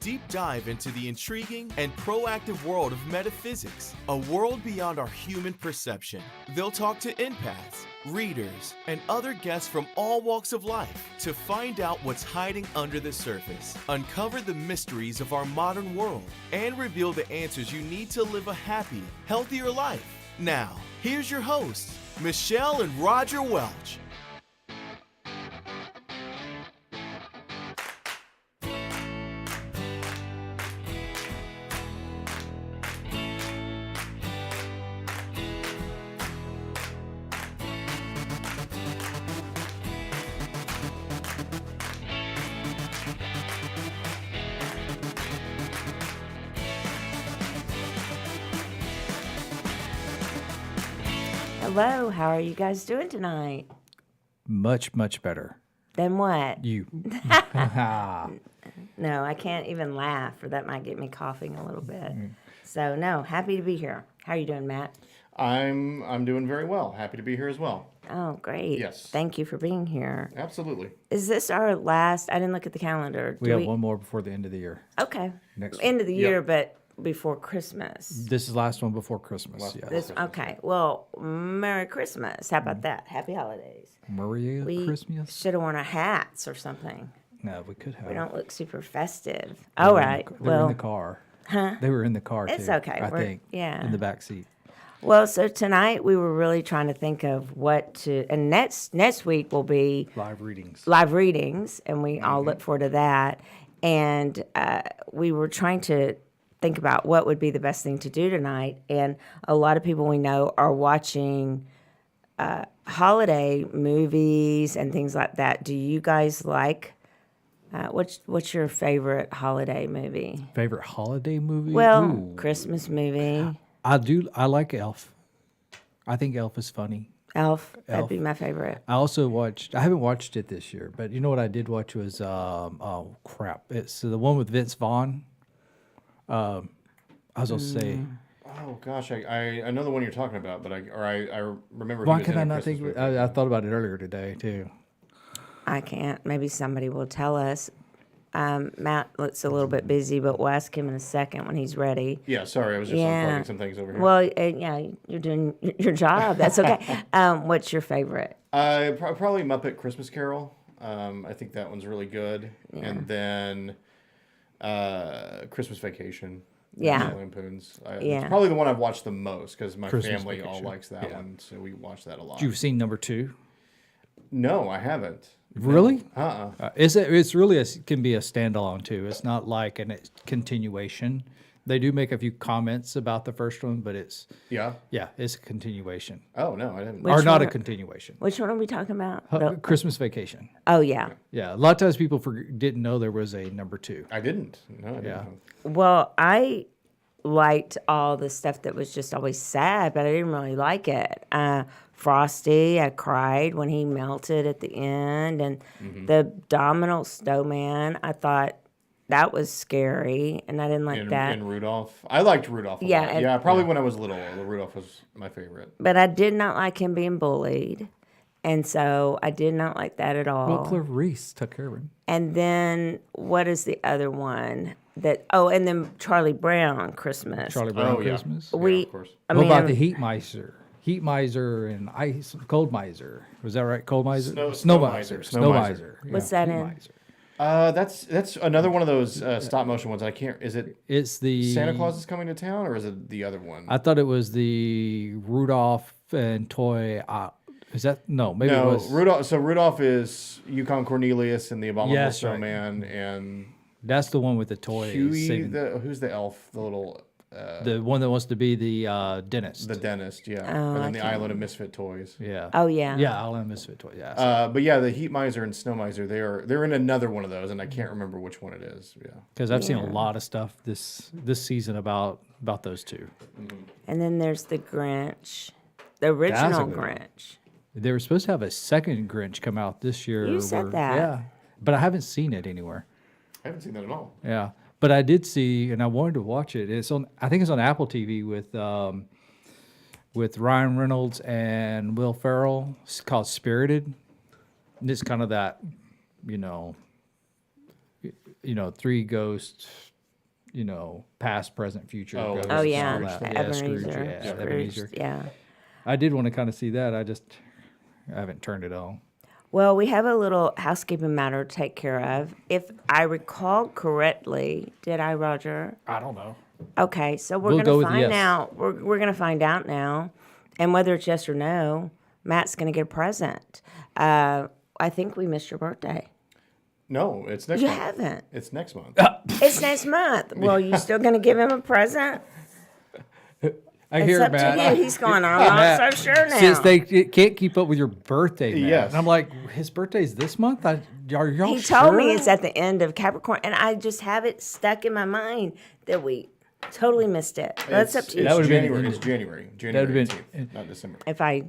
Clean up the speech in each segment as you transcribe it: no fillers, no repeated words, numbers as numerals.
deep dive into the intriguing and proactive world of metaphysics, a world beyond our human perception. They'll talk to empaths, readers, and other guests from all walks of life to find out what's hiding under the surface, uncover the mysteries of our modern world, and reveal the answers you need to live a happy, healthier life. Now, here's your hosts, Michelle and Roger Welch. Hello, how are you guys doing tonight? Much better. Then what? You. No, I can't even laugh, or that might get me coughing a little bit. So, no, happy to be here. How are you doing, Matt? I'm doing very well. Happy to be here as well. Oh, great. Yes. Thank you for being here. Absolutely. Is this our last? I didn't look at the calendar. We have one more before the end of the year. Okay. Next End of the year, Yep. but before Christmas. This is the last one before Christmas. Yes. Okay. Well, Merry Christmas. How about that? Happy holidays. Maria We Christmas? should have worn our hats or something. No, we could have. We don't look super festive. They All were in right. the- They were in Well, the car. Huh? They were in the car, It's too. okay. I We're- think. yeah. In the back seat. well, so tonight we were really trying to think of what to, and next week will be Live readings. live readings, and we all look forward to that. And we were trying to think about what would be the best thing to do tonight. And a lot of people we know are watching holiday movies and things like that. Do you guys like? What's your favorite holiday movie? Favorite holiday movie? Well, Ooh. Christmas movie. I like Elf. I think Elf is funny. Elf. That'd Elf. be my favorite. I haven't watched it this year, but you know what I did watch was, oh crap. It's the one with Vince Vaughn. I was going to say, Oh gosh, I know the one you're talking about, but I remember. why he was can in I a not Christmas think? movie. I thought about it earlier today too. I can't. Maybe somebody will tell us. Matt looks a little bit busy, but we'll ask him in a second when he's ready. Yeah, sorry, I was just Yeah. unplugging some things over here. Well, yeah, you're doing your job. That's okay. What's your favorite? Probably Muppet Christmas Carol. I think that one's really good. And then Christmas Vacation. Yeah. National Lampoons. Yeah. It's probably the one I've watched the most because my Christmas family all Vacation. likes that Yeah. one, so we watch that a lot. You've seen number 2? No, I haven't. Really? Uh-uh. It's really can be a standalone too. It's not like a continuation. They do make a few comments about the first one, but it's Yeah. it's a continuation. Oh no, I didn't. Which or not a one? continuation. Which one are we talking about? The- Christmas Vacation. oh, yeah. Yeah, a lot of times people didn't know there was a number 2. I didn't. No, I didn't. Yeah. Well, I liked all the stuff that was just always sad, but I didn't really like it. Frosty, I cried when he melted at the end, and the Domino Snowman, I thought that was scary, and I didn't like that. And Rudolph. I liked Rudolph a Yeah, lot. and- Yeah, probably when I was little. Rudolph was my favorite. But I did not like him being bullied, and so I did not like that at all. Well, Clarice took care of him. And then what is the other one that? Oh, and then Charlie Brown Christmas. Charlie Brown Oh, yeah. Christmas. Yeah, We, of course. I What mean, about the Heat Miser? Heat Miser and Cold Miser. Was that right? Cold Miser? Snow Miser. Snow Miser. What's Yeah, that Heat in? Uh, Miser. that's another one of those stop motion ones. I can't. Is it It's the Santa Claus is coming to town, or is it the other one? I thought it was the Rudolph and Toy. Is that no? Maybe it No, was Rudolph. So Rudolph is Yukon Cornelius and the Abominable Yes, right. Snowman, and That's the one with the toy. Huey. saving- Who's the elf? The little the one that wants to be the dentist. the dentist. Yeah, Oh, and I then the can't Island of Misfit Toys. yeah. Oh, yeah. Yeah, I'll have Misfit Toy. Yeah. But yeah, the Heat Miser and Snow Miser, they're in another one of those, and I can't remember which one it is. Yeah. Because I've seen a lot of stuff this season about those two. And then there's the Grinch, the original good one. Grinch. They were supposed to have a second Grinch come out this year. You said that. Yeah, but I haven't seen it anywhere. I haven't seen that at all. Yeah, but I did see, and I wanted to watch it. It's on. I think it's on Apple TV with Ryan Reynolds and Will Ferrell. It's called Spirited. And it's kind of that, you know, three ghosts past, present, future. Oh, ghosts Oh and yeah, all that. Yeah, Ebenezer. yeah, Scrooge, Ebenezer. yeah. I did want to kind of see that. I haven't turned it on. Well, we have a little housekeeping matter to take care of. If I recall correctly, did I, Roger? I don't know. Okay, so We'll we're go going with to find yes. out. We're going to find out now, and whether it's yes or no, Matt's going to get a present. I think we missed your birthday. No, it's next You month. haven't. It's next month. It's next month. Well, you still going to give him a present? I It's hear up Matt. to you. He's going, I'm not so sure now. Since they can't keep up with your birthday, Matt. Yes. And I'm like, his birthday's this month? Are y'all He sure? told me it's at the end of Capricorn, and I just have it stuck in my mind that we totally missed it. That's up to you. That would've been- January. It's January. January been- 18th, not December. If I, Here,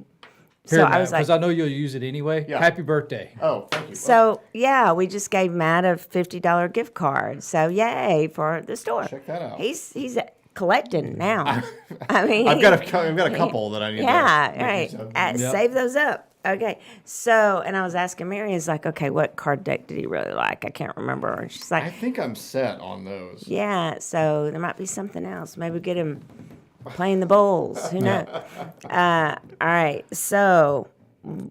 so I was like, because I know you'll use it anyway. Yeah. Happy birthday. Oh, thank you. so yeah, we just gave Matt a $50 gift card. So yay for the store. Check that out. He's collecting now. I mean, I've got a couple that I need. yeah, to right. use of. Yep. Save those up. Okay. So, and I was asking Mary, he's like, okay, what card deck did he really like? I can't remember. And she's I like, think I'm set on those. yeah. So there might be something else. Maybe get him playing the bowls. Who knows? All right. So,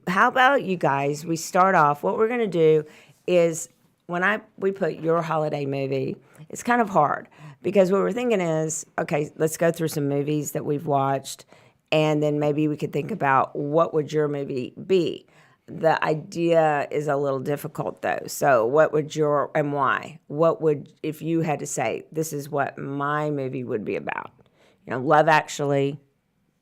how about you guys? We start off. What we're gonna do is when we put your holiday movie, it's kind of hard because what we're thinking is, okay, let's go through some movies that we've watched, and then maybe we could think about what would your movie be. The idea is a little difficult though. So what would and why? What would, if you had to say, this is what my movie would be about? Love Actually,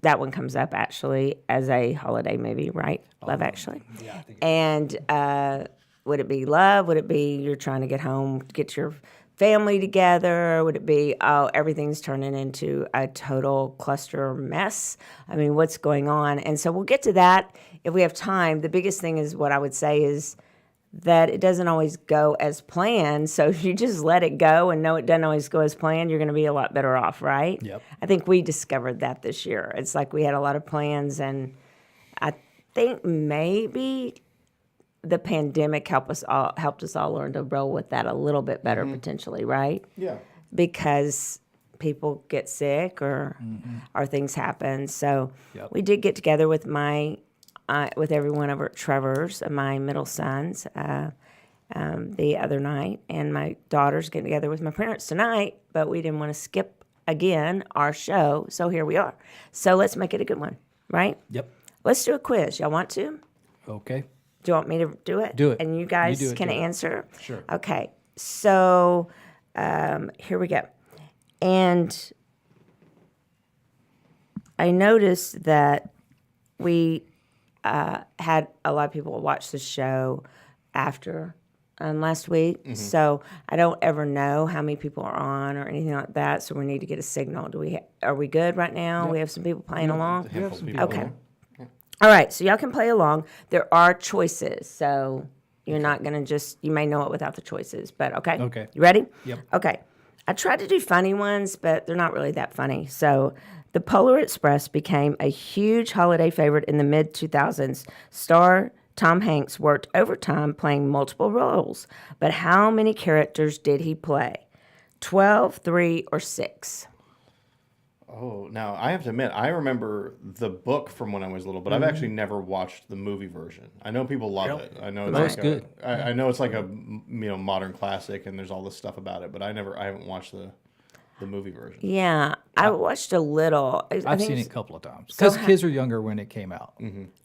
that one comes up actually as a holiday movie, right? Love Actually. Yeah, I think And would it be love? Would it be you're trying to get home, get your family together? Would it be, oh, everything's turning into a total cluster mess? I mean, what's going on? And so we'll get to that if we have time. The biggest thing is what I would say is that it doesn't always go as planned. So if you just let it go and know it doesn't always go as planned, you're going to be a lot better off, right? Yep. I think we discovered that this year. It's like we had a lot of plans, and I think maybe the pandemic helped us all learn to roll with that a little bit better potentially, right? Yeah. Because people get sick or things happen. So Yep. we did get together with with everyone over at Trevor's, my middle sons, the other night, and my daughter's getting together with my parents tonight. But we didn't want to skip again our show, so here we are. So let's make it a good one, right? Yep. Let's do a quiz. Y'all want to? Okay. Do you want me to do it? Do it. And you guys You do it, can do it. answer? Sure. Okay. So here we go. And I noticed that we had a lot of people watch the show after last week. Mm-hmm. So I don't ever know how many people are on or anything like that. So we need to get a signal. Are we good right now? We have some people playing along? Handful of people Okay. there. All right, so y'all can play along. There are choices, so you're not going to you may know it without the choices, but okay? Okay. You ready? Yep. Okay. I tried to do funny ones, but they're not really that funny. So the Polar Express became a huge holiday favorite in the mid-2000s. Star Tom Hanks worked overtime playing multiple roles, but how many characters did he play? 12, 3, or 6? Oh, now I have to admit, I remember the book from when I was little, but I've actually never watched the movie version. I know people love it. I know it's That's like good. I know it's like a modern classic, and there's all this stuff about it, but I haven't watched the movie version. Yeah, I watched a little. I I've think seen it's it a couple of times because kids are younger when it came out.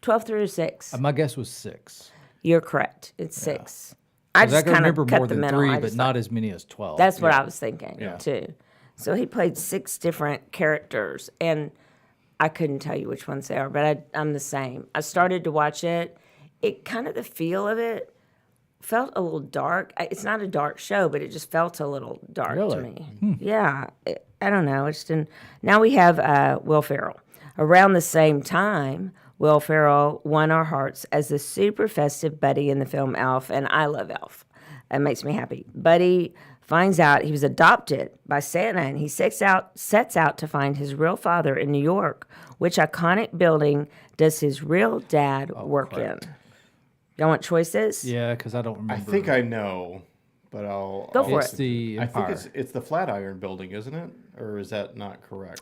12, 3, or 6. My guess was 6. You're correct. It's 6. I 'Cause I just can kind of remember cut more the than middle. 3, I but just not as many as 12. That's what I was thinking Yeah. too. So he played 6 different characters, and I couldn't tell you which ones they are, but I'm the same. I started to watch it. It kind of, the feel of it felt a little dark. It's not a dark show, but it just felt a little dark to Really? me. Yeah, I don't know. It's just now we have Will Ferrell. Around the same time, Will Ferrell won our hearts as the super festive Buddy in the film Elf, and I love Elf. It makes me happy. Buddy finds out he was adopted by Santa, and he sets out to find his real father in New York. Which iconic building does his real dad work crap. in? Y'all want choices? Yeah, because I don't remember. I think I know, but I'll Go for It's it. the I think Empire. it's the Flatiron Building, isn't it? Or is that not correct?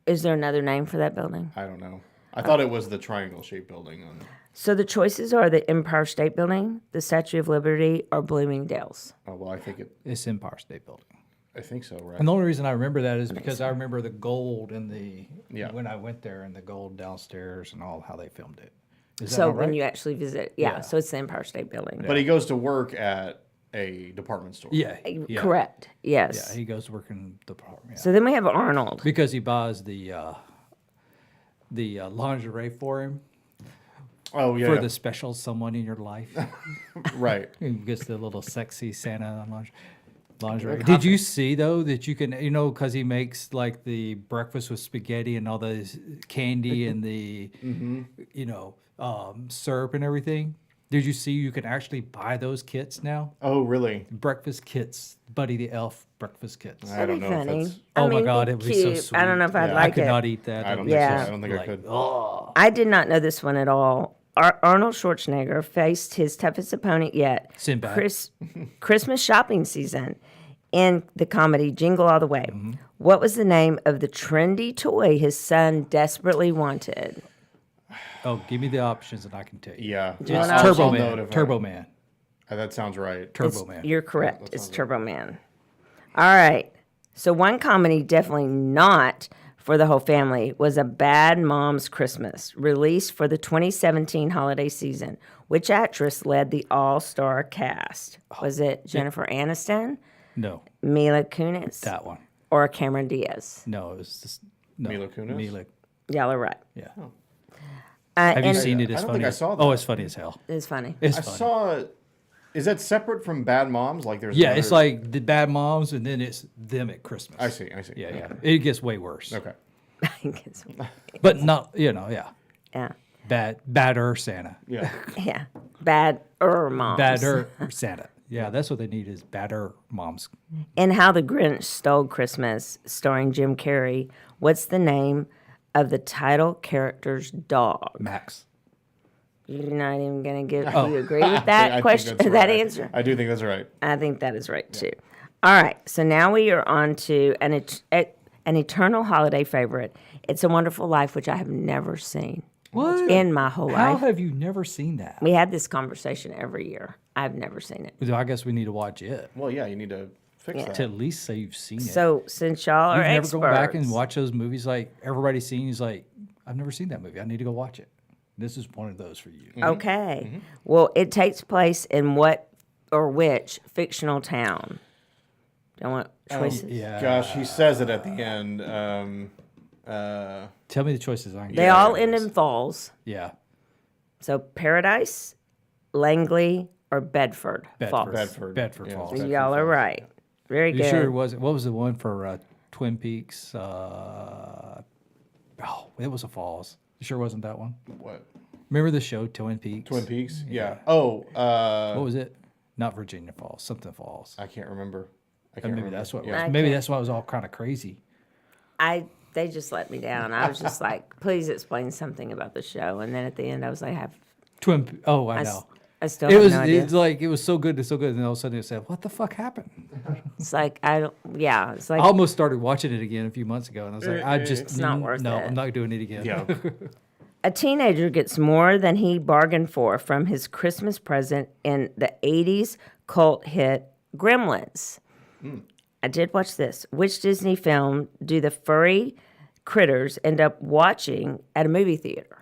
Is there another name for that building? I don't know. I thought it was the triangle-shaped building. So the choices are the Empire State Building, the Statue of Liberty, or Bloomingdale's. Oh well, I think It's Empire State Building. I think so, right? And the only reason I remember that is because I remember the gold in Yeah. when I went there and the gold downstairs and all how they filmed it. Is that So all right? when you actually visit, yeah, Yeah. so it's the Empire State Building. But he goes to work at a department store. yeah, yeah, Correct. Yeah, Yes. he goes to work in the department. Yeah. So then we have Arnold. Because he buys the lingerie for him Oh yeah. for yeah. the special someone in your life. Right. He gets the little sexy Santa lingerie. Did you see though that you can, because he makes like the breakfast with spaghetti and all the candy and the, syrup and everything? Did you see you can actually buy those kits now? Oh really? Breakfast kits, Buddy the Elf breakfast kits. I don't That'd be know if funny. that's. Oh my mean, God, it'd it would be be so cute. sweet. I don't know if I'd Yeah. I like could it. not eat that. I don't Yeah. think so. I don't think I could. Oh, I did not know this one at all. Arnold Schwarzenegger faced his toughest opponent yet, Sinbad. Christmas shopping season, in the comedy Jingle All the Way. Mm-hmm. What was the name of the trendy toy his son desperately wanted? Oh, give me the options and I can tell you. Yeah. you wanna- I'll Turbo know Man. if I- Turbo Man. That sounds right. Turbo Man. You're correct. that It's sounds Turbo Man. All right. So one comedy definitely not for the whole family was A Bad Mom's Christmas, released for the 2017 holiday season. Which actress led the all-star cast? Was it Jennifer Aniston, No, Mila Kunis, that one. or Cameron Diaz? No, it was just no. Mila Kunis? Mila, Y'all are right. yeah. Oh. Have you and seen it? It's I don't funny. think I as- saw Oh, that. it's funny as hell. It's funny. It's I funny. saw. Is that separate from Bad Moms? Like there's. Yeah, another- it's like the bad moms, and then it's them at Christmas. I see. Yeah, Okay. yeah. It gets way worse. Okay. But not, yeah. Yeah. Badder Santa. Yeah. Yeah. Bad moms. Badder Santa. Yeah, that's what they need is badder moms. In How the Grinch Stole Christmas, starring Jim Carrey, what's the name of the title character's dog? Max. You're not even going to give. Oh. You agree with I that think question? that's That right. answer? I do think that's right. I think that is right too. All right, so now we are on to an eternal holiday favorite. It's a Wonderful Life, which I have never seen What? in my whole How life. have you never seen that? We had this conversation every year. I've never seen it. Well, I guess we need to watch it Well, yeah, you need to fix to that. at least say you've seen it. So since y'all are You've never experts, gone back and watch those movies like everybody's seen. He's like, I've never seen that movie. I need to go watch it. This is one of those for you. okay. Well, it takes place in what or which fictional town? Do I want choices? Yeah. Gosh, he says it at the end. Tell me the choices. I can They get. all end in falls. Yeah. So Paradise, Langley, or Bedford, Falls. Bedford. Yeah, Falls. Bedford. Y'all are right. Very You good. sure it wasn't? What was the one for Twin Peaks? It was a falls. You sure it wasn't that one? What? Remember the show Twin Peaks? Twin Peaks? Yeah. Oh, What was it? Not Virginia Falls. Something Falls. I can't remember. Maybe that's what. Yeah. I Maybe can't- that's why it was all kind of crazy. They just let me down. I was just like, please explain something about the show. And then at the end, I was like, Oh, I know. I still It have was. no idea. It's like it was so good. It's so good. And then all of a sudden it said, "What the fuck happened?" It's like I don't. Yeah, it's like I almost started watching it again a few months ago, and I was like, "I just It's not worth no, it. I'm not doing it again." Yeah. a teenager gets more than he bargained for from his Christmas present in the '80s cult hit Gremlins. I did watch this. Which Disney film do the furry critters end up watching at a movie theater?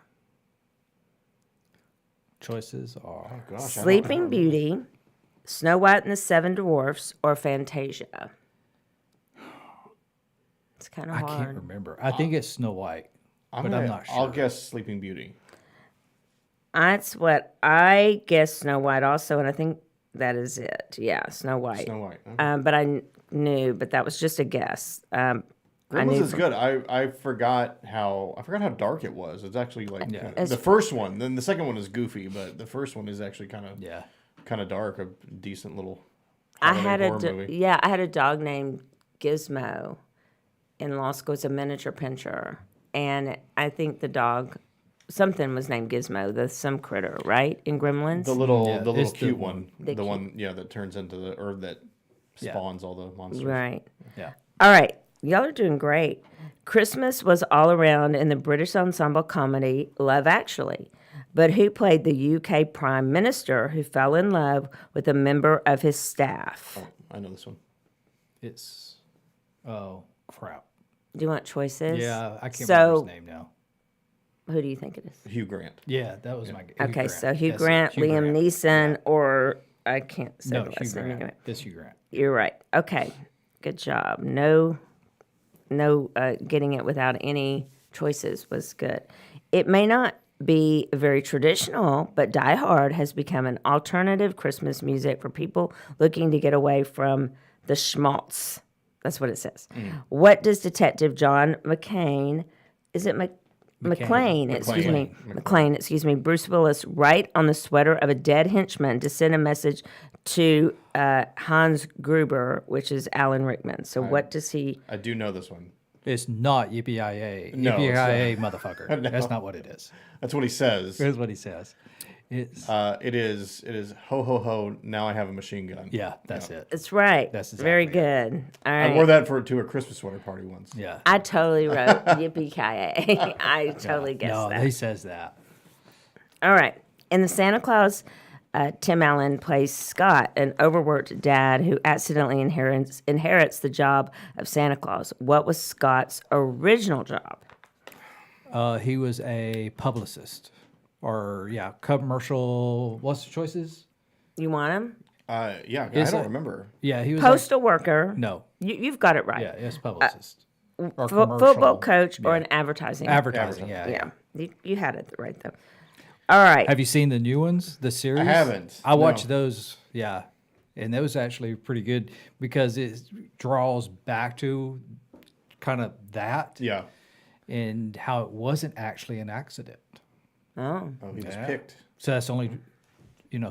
Choices are Gosh, I don't Sleeping remember. Beauty, Snow White and the Seven Dwarfs, or Fantasia? It's kind of I hard. can't remember. I think it's Snow White, but I'm not sure. I'll guess Sleeping Beauty. That's what I guess. Snow White also, and I think that is it. Yeah, Snow White. Snow White. Okay. But I knew, but that was just a guess. I Gremlins knew is from- good. I forgot how dark it was. It's actually like Yeah. kinda- the first one. Then the second one is goofy, but the first one is actually kind of dark. A decent little. I holiday had horror a movie. I had a dog named Gizmo in law school. It's a miniature pinscher, and I think the dog something was named Gizmo, some critter, right? In Gremlins? The little Yeah, the it's little cute the- one. the The one that turns into that spawns all the monsters. Right. Yeah. All right. Y'all are doing great. Christmas was all around in the British ensemble comedy Love Actually. But who played the UK Prime Minister who fell in love with a member of his staff? Oh, I know this one. It's oh crap. Do you want choices? Yeah, I can't remember his name now. Who do you think it is? Hugh Grant. Yeah, that was my. Okay, so Hugh That's it, Grant, Hugh Liam Grant. Neeson, or I can't say No, the Hugh last name. Grant. Anyway. It's Hugh Grant. You're right. Okay, good job. No, getting it without any choices was good. It may not be very traditional, but Die Hard has become an alternative Christmas music for people looking to get away from the schmaltz. That's what it says. What does Detective John McClane, is it McClane, excuse me, McClane, excuse me, Bruce Willis write on the sweater of a dead henchman to send a message to Hans Gruber, which is Alan Rickman. So what does he? I do know this one. It's not yippee-yi-yay. No, it's Yippee-yi-yay, motherfucker. No. That's not what it is. That's what he says. Here's what he says. It's It is ho ho ho. Now I have a machine gun. yeah, that's it. It's right. That's very exactly good. All I right. wore that to a Christmas sweater party once. Yeah. I totally wrote yippee ki I totally guessed No, that. he says that. All right. In the Santa Claus, Tim Allen plays Scott, an overworked dad who accidentally inherits the job of Santa Claus. What was Scott's original job? He was a publicist, or commercial. What's the choices? You want him? Yeah, I Is don't it- remember. Yeah, he was. Postal worker. No. You've got it right. Yeah, it's publicist. Or Football commercial. coach or Yeah. an advertising. Advertising. Yeah. You had it right, though. All right. Have you seen the new ones? The series? I haven't, I watched no. those. Yeah, and that was actually pretty good because it draws back to kind of that. Yeah. And how it wasn't actually an accident. Oh. Oh, he was Yeah. picked. So that's the only,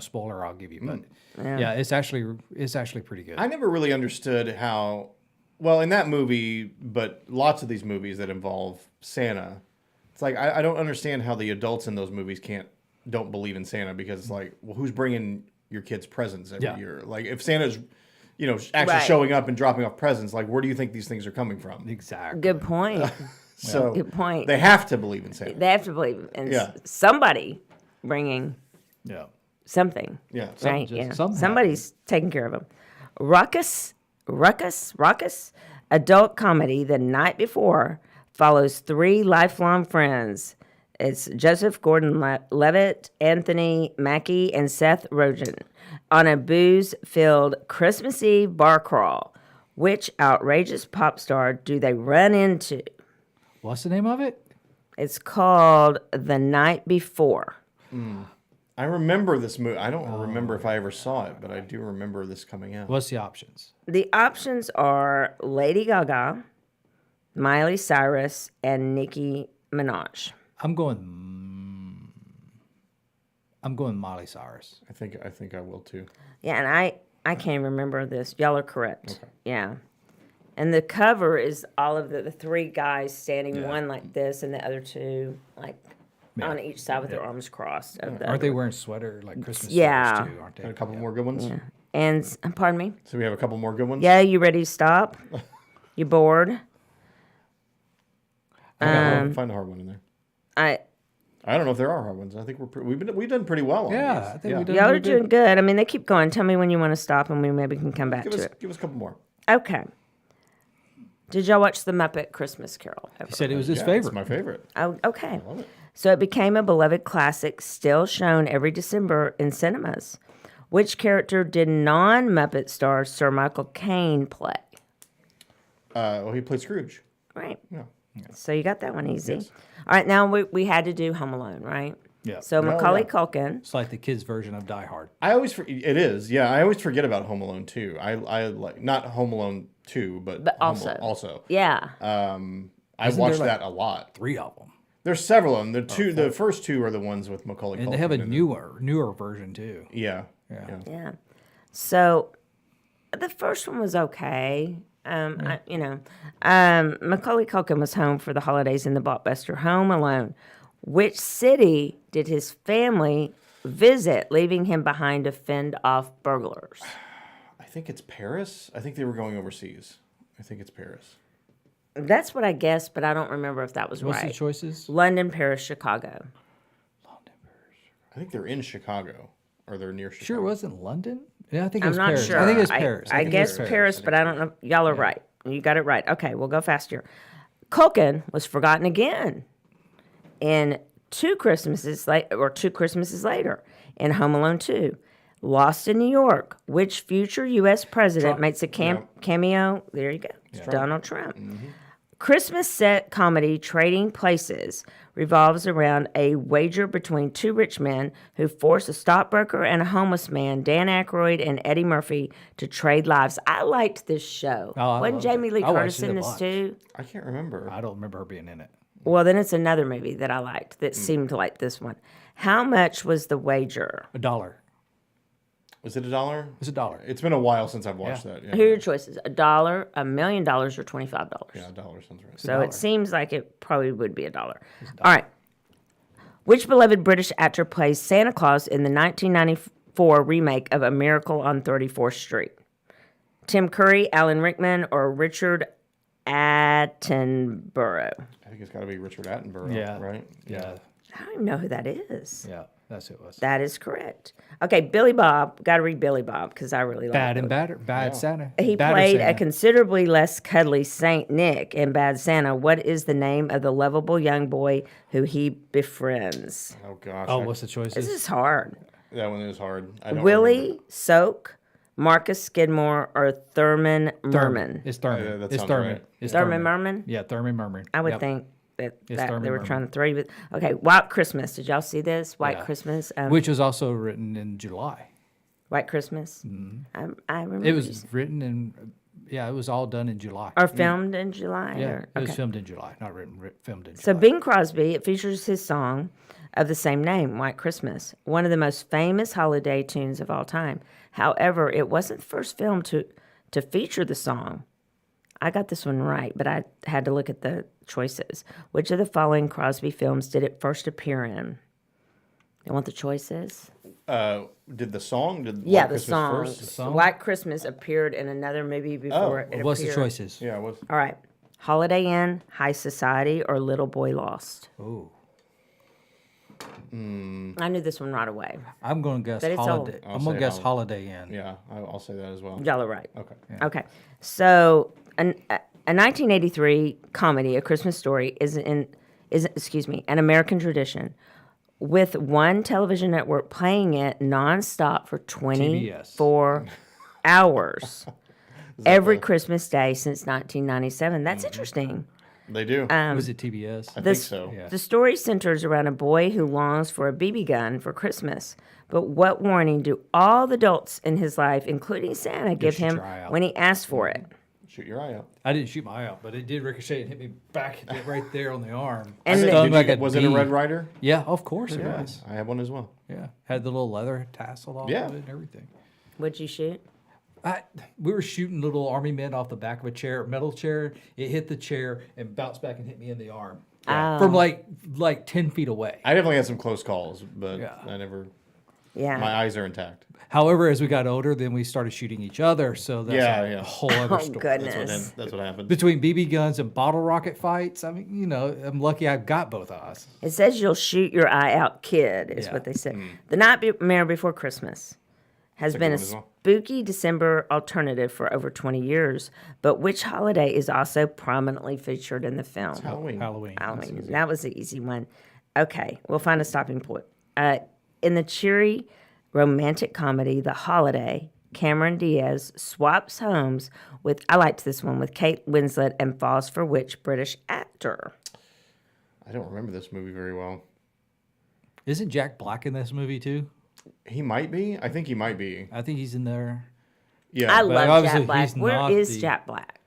spoiler I'll give you. But yeah, it's actually pretty good. I never really understood how, well, in that movie, but lots of these movies that involve Santa, it's like I don't understand how the adults in those movies don't believe in Santa, because it's like, well, who's bringing your kids presents every Yeah. year? Like, if Santa's, actually Right. showing up and dropping off presents, like, where do you think these things are coming from? Exactly. Good point. So Good point. they have to believe in Santa. They have to believe in Yeah. somebody bringing Yeah. something. Yeah. Right? just Yeah. something Somebody's taking care of them. Ruckus, adult comedy The Night Before follows three lifelong friends. It's Joseph Gordon-Levitt, Anthony Mackie, and Seth Rogen on a booze-filled Christmas Eve bar crawl. Which outrageous pop star do they run into? What's the name of it? It's called The Night Before. I remember this movie. I don't remember if I ever saw it, but I do remember this coming out. What's the options? The options are Lady Gaga, Miley Cyrus, and Nicki Minaj. I'm going Miley Cyrus. I think I will too. Yeah, and I can't remember this. Y'all are correct. Okay. Yeah. And the cover is all of the three guys standing, one like this and the other two like on each side with their arms crossed. Of the Aren't they other one. wearing sweater like Christmas Yeah. sweaters too? Aren't they? And a couple more good ones. Yeah. And pardon me? So we have a couple more good ones. Yeah, you ready to stop? You bored? Find a hard one in there. I don't know if there are hard ones. I think we've done pretty well on Yeah, these. I think we did. Y'all are pretty doing good. good. I mean, they keep going. Tell me when you want to stop, and we maybe can come back Give to us it. a couple more. Okay. Did y'all watch The Muppet Christmas Carol ever? He said it was his Yeah, favorite. It's my favorite. Oh, okay. Love it. So it became a beloved classic, still shown every December in cinemas. Which character did non-Muppet star Sir Michael Caine play? Well, he played Scrooge. Right. Yeah. So you got that one easy. Yes. All right, now we had to do Home Alone, right? Yeah. So Macaulay yeah. Culkin. It's like the kids' version of Die Hard. It is. Yeah, I always forget about Home Alone 2. I like not Home Alone 2, but Home also. also. Yeah. I Isn't watched there, like, that a lot. 3 of them. There's several of them. The first two are the ones with Macaulay Culkin. And they have a in it. newer version too. Yeah. Yeah. So the first one was okay. Macaulay Culkin was home for the holidays in the blockbuster Home Alone. Which city did his family visit, leaving him behind to fend off burglars? I think it's Paris. I think they were going overseas. I think it's Paris. That's what I guessed, but I don't remember if that was What's right. the choices? London, Paris, Chicago. I think they're in Chicago, or they're near Chicago. Sure, it wasn't London. Yeah, I think it I'm was not Paris. sure. I think it's Paris. I think it guess was Paris, but I don't know. Y'all are right. You got it right. Okay, we'll go faster. Culkin was forgotten again in two Christmases later in Home Alone 2. Lost in New York. Which future U.S. president makes a cameo? There you go. It's Donald Trump. Mm-hmm. Christmas set comedy Trading Places revolves around a wager between two rich men who force a stockbroker and a homeless man, Dan Aykroyd and Eddie Murphy, to trade lives. I liked this show. Oh, I Wasn't loved Jamie it. Lee I watched Curtis it in a this bunch. too? I can't remember. I don't remember her being in it. Well, then it's another movie that I liked that seemed like this one. How much was the wager? $1. Was it $1? It's $1. It's been a while since I've watched that. Yeah. Here are your choices: $1, $1 million, or $25. Yeah, $1 sounds right. So it seems like it probably would be $1. All right. Which beloved British actor plays Santa Claus in the 1994 remake of A Miracle on 34th Street? Tim Curry, Alan Rickman, or Richard Attenborough? I think it's got to be Richard Attenborough, Yeah. right? Yeah. I don't even know who that is. Yeah. That's who it was. That is correct. Okay, Billy Bob. Got to read Billy Bob because I really like Bad it. and Badder. Bad Santa. He Badder played Santa. a considerably less cuddly Saint Nick in Bad Santa. What is the name of the lovable young boy who he befriends? Oh, gosh. Oh, what's the choices? This is hard. That one is hard. I don't Willie remember. Soak, Marcus Skidmore, or Thurman Merman? It's Thurman. that it's sounds Thurman. right. It's Thurman Merman? Yeah, Thurman Merman. I would Yep. think that It's they Thurman were Merman. trying to throw you. Okay, White Christmas. Did y'all see this? White Yeah. Christmas. Which was also written in July. White Christmas. I remember. It was written in, it was all done in July. or filmed in July. Yeah, or, it was okay. filmed in July, not written, filmed in So July. Bing Crosby, it features his song of the same name, White Christmas, one of the most famous holiday tunes of all time. However, it wasn't the first film to feature the song. I got this one right, but I had to look at the choices. Which of the following Crosby films did it first appear in? You want the choices? Did the song? Did Yeah, White the Christmas song. first? song? White Christmas appeared in another movie before it appeared. What's the choices? Yeah, it was. All right. Holiday Inn, High Society, or Little Boy Lost? Oh, I knew this one right away. I'm going to guess But it's Holiday. old. I'll I'm going say to guess Holiday. Holiday Inn. Yeah, I'll say that as well. Y'all are right. Okay. Okay. So, a 1983 comedy, A Christmas Story, is an American tradition, with one television network playing it nonstop for 24 hours every Christmas day since 1997. That's interesting. They do. Was it TBS? I think so. Yeah. The story centers around a boy who longs for a BB gun for Christmas. But what warning do all the adults in his life, including Santa, give shoot him your eye out. when he asks for it? Shoot your eye out. I didn't shoot my eye out, but it did ricochet and hit me back right there on the arm. And Stung the- Did like you, a was it a bee. Red Rider? Yeah, of course it was. I have one as well. Yeah, had the little leather tassel off Yeah. of it and everything. Would you shoot? We were shooting little army men off the back of a chair, metal chair. It hit the chair and bounced back and hit me in the arm from like 10 feet away. I definitely had some close calls, but Yeah. I never. Yeah. My eyes are intact. However, as we got older, then we started shooting each other. So that's Yeah. a whole other Oh, story. goodness. That's what happened. Between BB guns and bottle rocket fights, I mean, I'm lucky I've got both eyes. It says you'll shoot your eye out, kid, is Yeah. what they say. The Nightmare Before Christmas has been a one as well. spooky December alternative for over 20 years, but which holiday is also prominently featured in the film? Halloween. Halloween. That was the easy one. Okay, we'll find a stopping point. In the cheery romantic comedy The Holiday, Cameron Diaz swaps homes with, I liked this one, with Kate Winslet and falls for which British actor? I don't remember this movie very well. Isn't Jack Black in this movie too? He might be. I think he might be. I think he's in there. Yeah. I but love obviously Jack Black. he's Where not is the- Jack Black?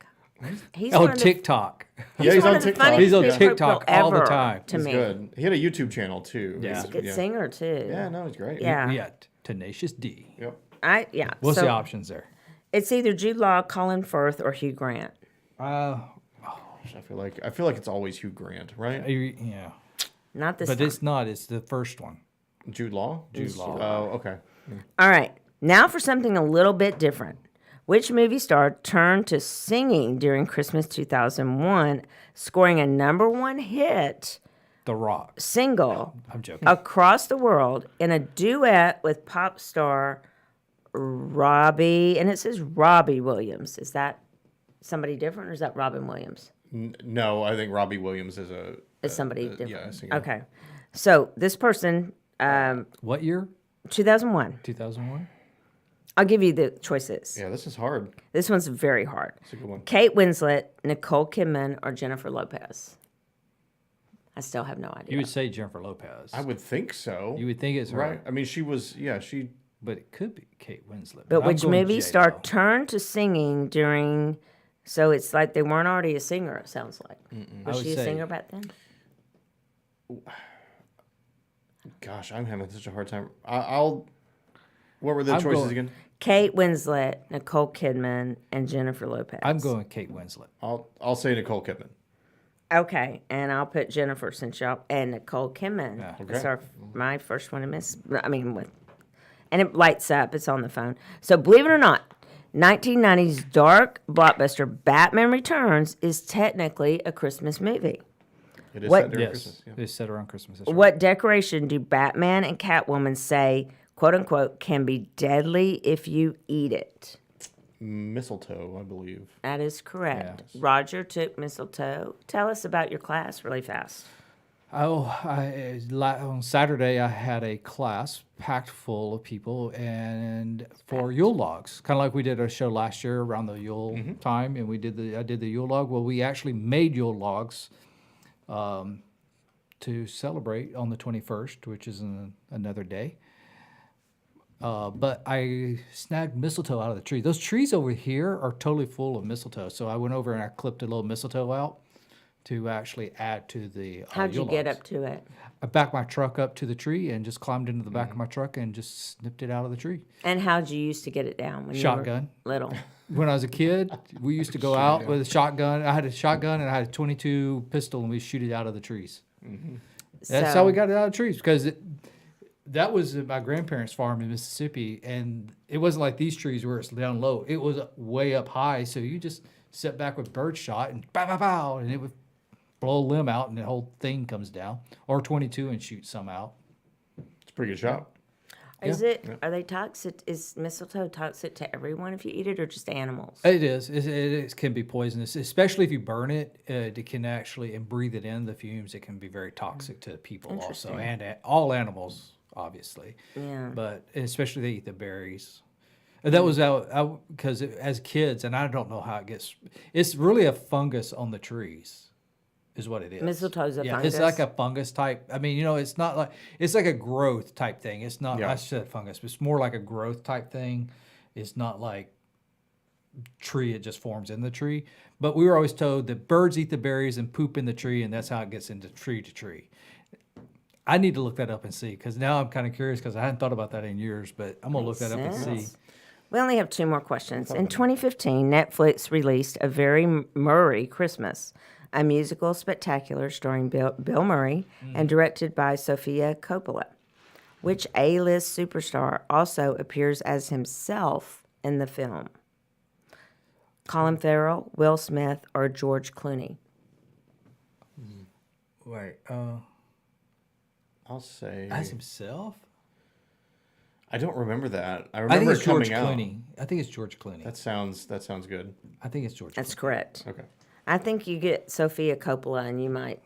He's Oh, one of the- TikTok. Yeah, he's one on of the TikTok. funniest He's on people TikTok all the ever time. To He's me, good. He had a YouTube channel too. Yeah. he's a good singer too. Yeah, no, he's great. Yeah. Yeah, Tenacious D. Yep. What's so the options there? It's either Jude Law, Colin Firth, or Hugh Grant. I feel like it's always Hugh Grant, right? Yeah. Not this But time. it's not. It's the first one. Jude Law? Jude Law. Oh, okay. All right. Now for something a little bit different. Which movie star turned to singing during Christmas 2001, scoring a #1 hit The Rock. single I'm joking. across the world in a duet with pop star Robbie, and it says Robbie Williams. Is that somebody different, or is that Robin Williams? No, I think Robbie Williams is Somebody different. Yeah, a singer. Okay. So this person, What year? 2001. 2001. I'll give you the choices. Yeah, this is hard. This one's very hard. It's a good one. Kate Winslet, Nicole Kidman, or Jennifer Lopez? I still have no idea. You would say Jennifer Lopez. I would think so. You would think it's her, Right. I mean, she was, she, but it could be Kate Winslet. But I'm which going movie J-Lo. star turned to singing during? So it's like they weren't already a singer. It sounds like. I Was would she a say- singer back then? gosh, I'm having such a hard time. What were the I'm choices going- again? Kate Winslet, Nicole Kidman, and Jennifer Lopez. I'm going Kate Winslet. I'll say Nicole Kidman. Okay, and I'll put Jennifer since y'all and Nicole Kidman. Yeah. That's Okay. my first one to miss. I mean, and it lights up. It's on the phone. So believe it or not, 1990's dark blockbuster Batman Returns is technically a Christmas movie. It is What- set during Yes, Christmas. Yeah. it's set around Christmas. That's right. What decoration do Batman and Catwoman say, quote unquote, can be deadly if you eat it? Mistletoe, I believe. That is correct. Yes. Roger took mistletoe. Tell us about your class really fast. On Saturday, I had a class packed full of people, and for Yule logs, kind of like we did our show last year around the Yule time, and I did the Yule log. Well, we actually made Yule logs to celebrate on the 21st, which is another day. But I snagged mistletoe out of the tree. Those trees over here are totally full of mistletoe, so I went over and I clipped a little mistletoe out to actually add to the How'd you Yule get logs. up to it? I backed my truck up to the tree and just climbed into the back of my truck and just snipped it out of the tree. And how'd you used to get it down when Shotgun. you were little? When I was a kid, we used to go out with a shotgun. I had a shotgun and I had a .22 pistol, and we shoot it out of the trees. That's how we got it out of the trees, because that was at my grandparents' farm in Mississippi, and it wasn't like these trees where it's down low. It was way up high, so you just sit back with bird shot and pow, pow, pow, and it would blow a limb out and the whole thing comes down. Or 22 and shoot some out. It's a pretty good shot. Are they toxic? Is mistletoe toxic to everyone if you eat it, or just animals? It is. It can be poisonous, especially if you burn it. It can actually, and breathe it in, the fumes, it can be very toxic to people also, and all animals, obviously. Yeah. But especially they eat the berries. And that was out because as kids, and I don't know how it gets. It's really a fungus on the trees, is what it is. Mistletoe's a It's fungus? like a fungus type. I mean, it's not like it's like a growth type thing. It's not. Yeah. I said fungus, but it's more like a growth type thing. It's not like tree. It just forms in the tree. But we were always told that birds eat the berries and poop in the tree, and that's how it gets into tree to tree. I need to look that up and see, because now I'm kind of curious, because I hadn't thought about that in years. But I'm gonna look that up and see. Sense. We only have 2 more questions. In 2015, Netflix released A Very Murray Christmas, a musical spectacular starring Bill Murray and directed by Sofia Coppola, which A-list superstar also appears as himself in the film. Colin Farrell, Will Smith, or George Clooney? Wait, I'll say. as himself? I don't remember that. I I remember think it it's George coming Clooney. I think it's George Clooney. out. That sounds good. I think it's George. That's Clooney. correct. Okay. I think you get Sofia Coppola, and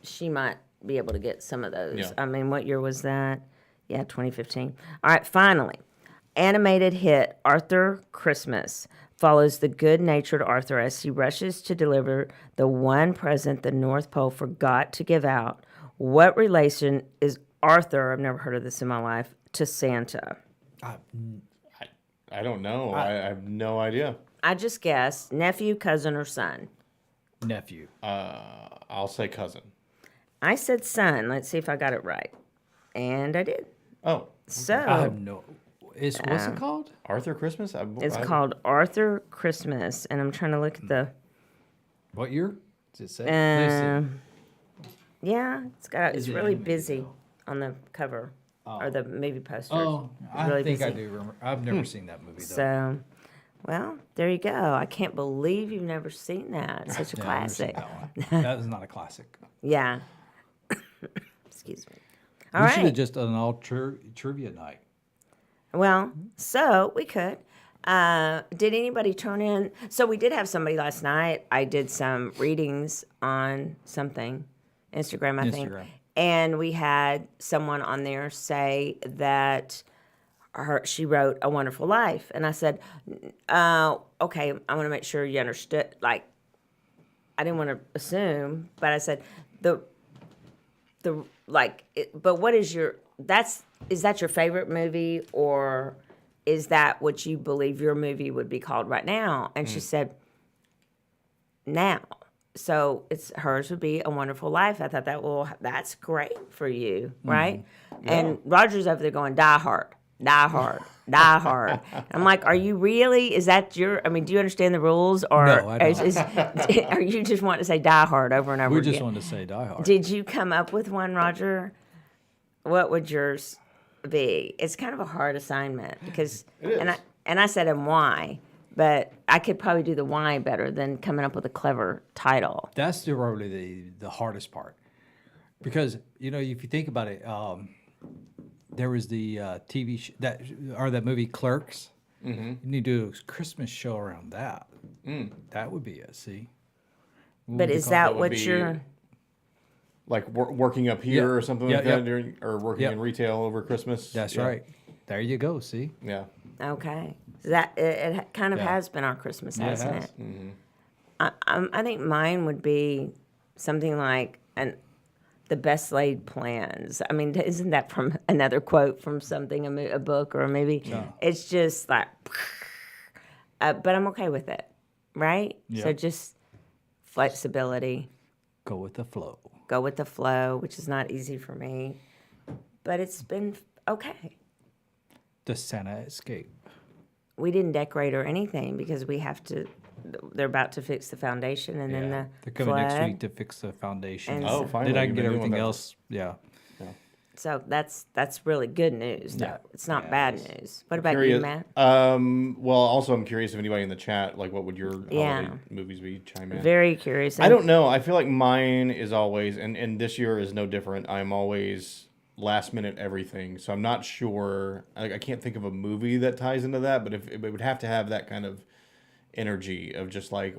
she might be able to get some of those. Yeah. I mean, what year was that? Yeah, 2015. All right, finally, animated hit Arthur Christmas follows the good-natured Arthur as he rushes to deliver the one present the North Pole forgot to give out. What relation is Arthur, I've never heard of this in my life, to Santa? I don't know. I have no idea. I just guessed nephew, cousin, or son. Nephew. I'll say cousin. I said son. Let's see if I got it right. And I did. Oh, So I have no. What's it called? Arthur Christmas? it's called Arthur Christmas, and I'm trying to look at the. What year? Does it say? Let me see. Yeah, it's Is it really animated, busy though? on the cover or the movie posters. Oh, It's I really think I busy. do remember. I've never seen that movie, though. So, well, there you go. I can't believe you've never seen that. It's such a Yeah, I've never seen classic. that one. That is not a classic. Yeah. Excuse me. All We should have right. just done an all trivia night. Well, so we could. Did anybody turn in? So we did have somebody last night. I did some readings on something, Instagram, I think. Instagram. And we had someone on there say that she wrote A Wonderful Life. And I said, okay, I want to make sure you understood. Like, I didn't want to assume, but I said, but what is is that your favorite movie, or is that what you believe your movie would be called right now? And she said, now. So hers would be A Wonderful Life. I thought that's great for you, right? And Roger's over there going, Die Hard, Die Hard, Die Hard. I'm like, are you really? Is that do you understand the rules, or No, I don't. are you just wanting to say Die Hard over and over We again? just wanted to say Die Hard. Did you come up with one, Roger? What would yours be? It's kind of a hard assignment because, and I said, and why? But I could probably do the why better than coming up with a clever title. That's really the hardest part, because if you think about it, there was the TV that movie Clerks. Mm-hmm. You need to do a Christmas show around that. That would be it. See, But is that what be- you're? Like working up here Yeah. or something Yeah, like that, yeah. or working Yeah. in retail over Christmas. That's Yeah. right. There you go. See, Yeah. Okay, so that it kind of Yeah. has been our Christmas, Yeah, it hasn't has. it? I think mine would be something like the best laid plans. I mean, isn't that from another quote from something, a book or a movie? No. It's just like, but I'm okay with it, right? So Yeah. just flexibility, go with the flow. go with the flow, which is not easy for me, but it's been okay. The Santa escape. We didn't decorate or anything because we have to. They're about to fix the foundation and then Yeah. the They're coming next flood. week to fix the foundation. And Oh, so- finally. Then I you've can get been doing everything that. else. Yeah. So that's really good news. Though. Yeah. It's not Yeah, bad it is. news. What about you, Curious. Matt? Well, also I'm curious if anybody in the chat, like, what would your Yeah. holiday movies be? Chime in. Very curious. I don't know. I feel like mine is always, and this year is no different. I'm always last minute everything. So I'm not sure. I can't think of a movie that ties into that, but if it would have to have that kind of energy of just like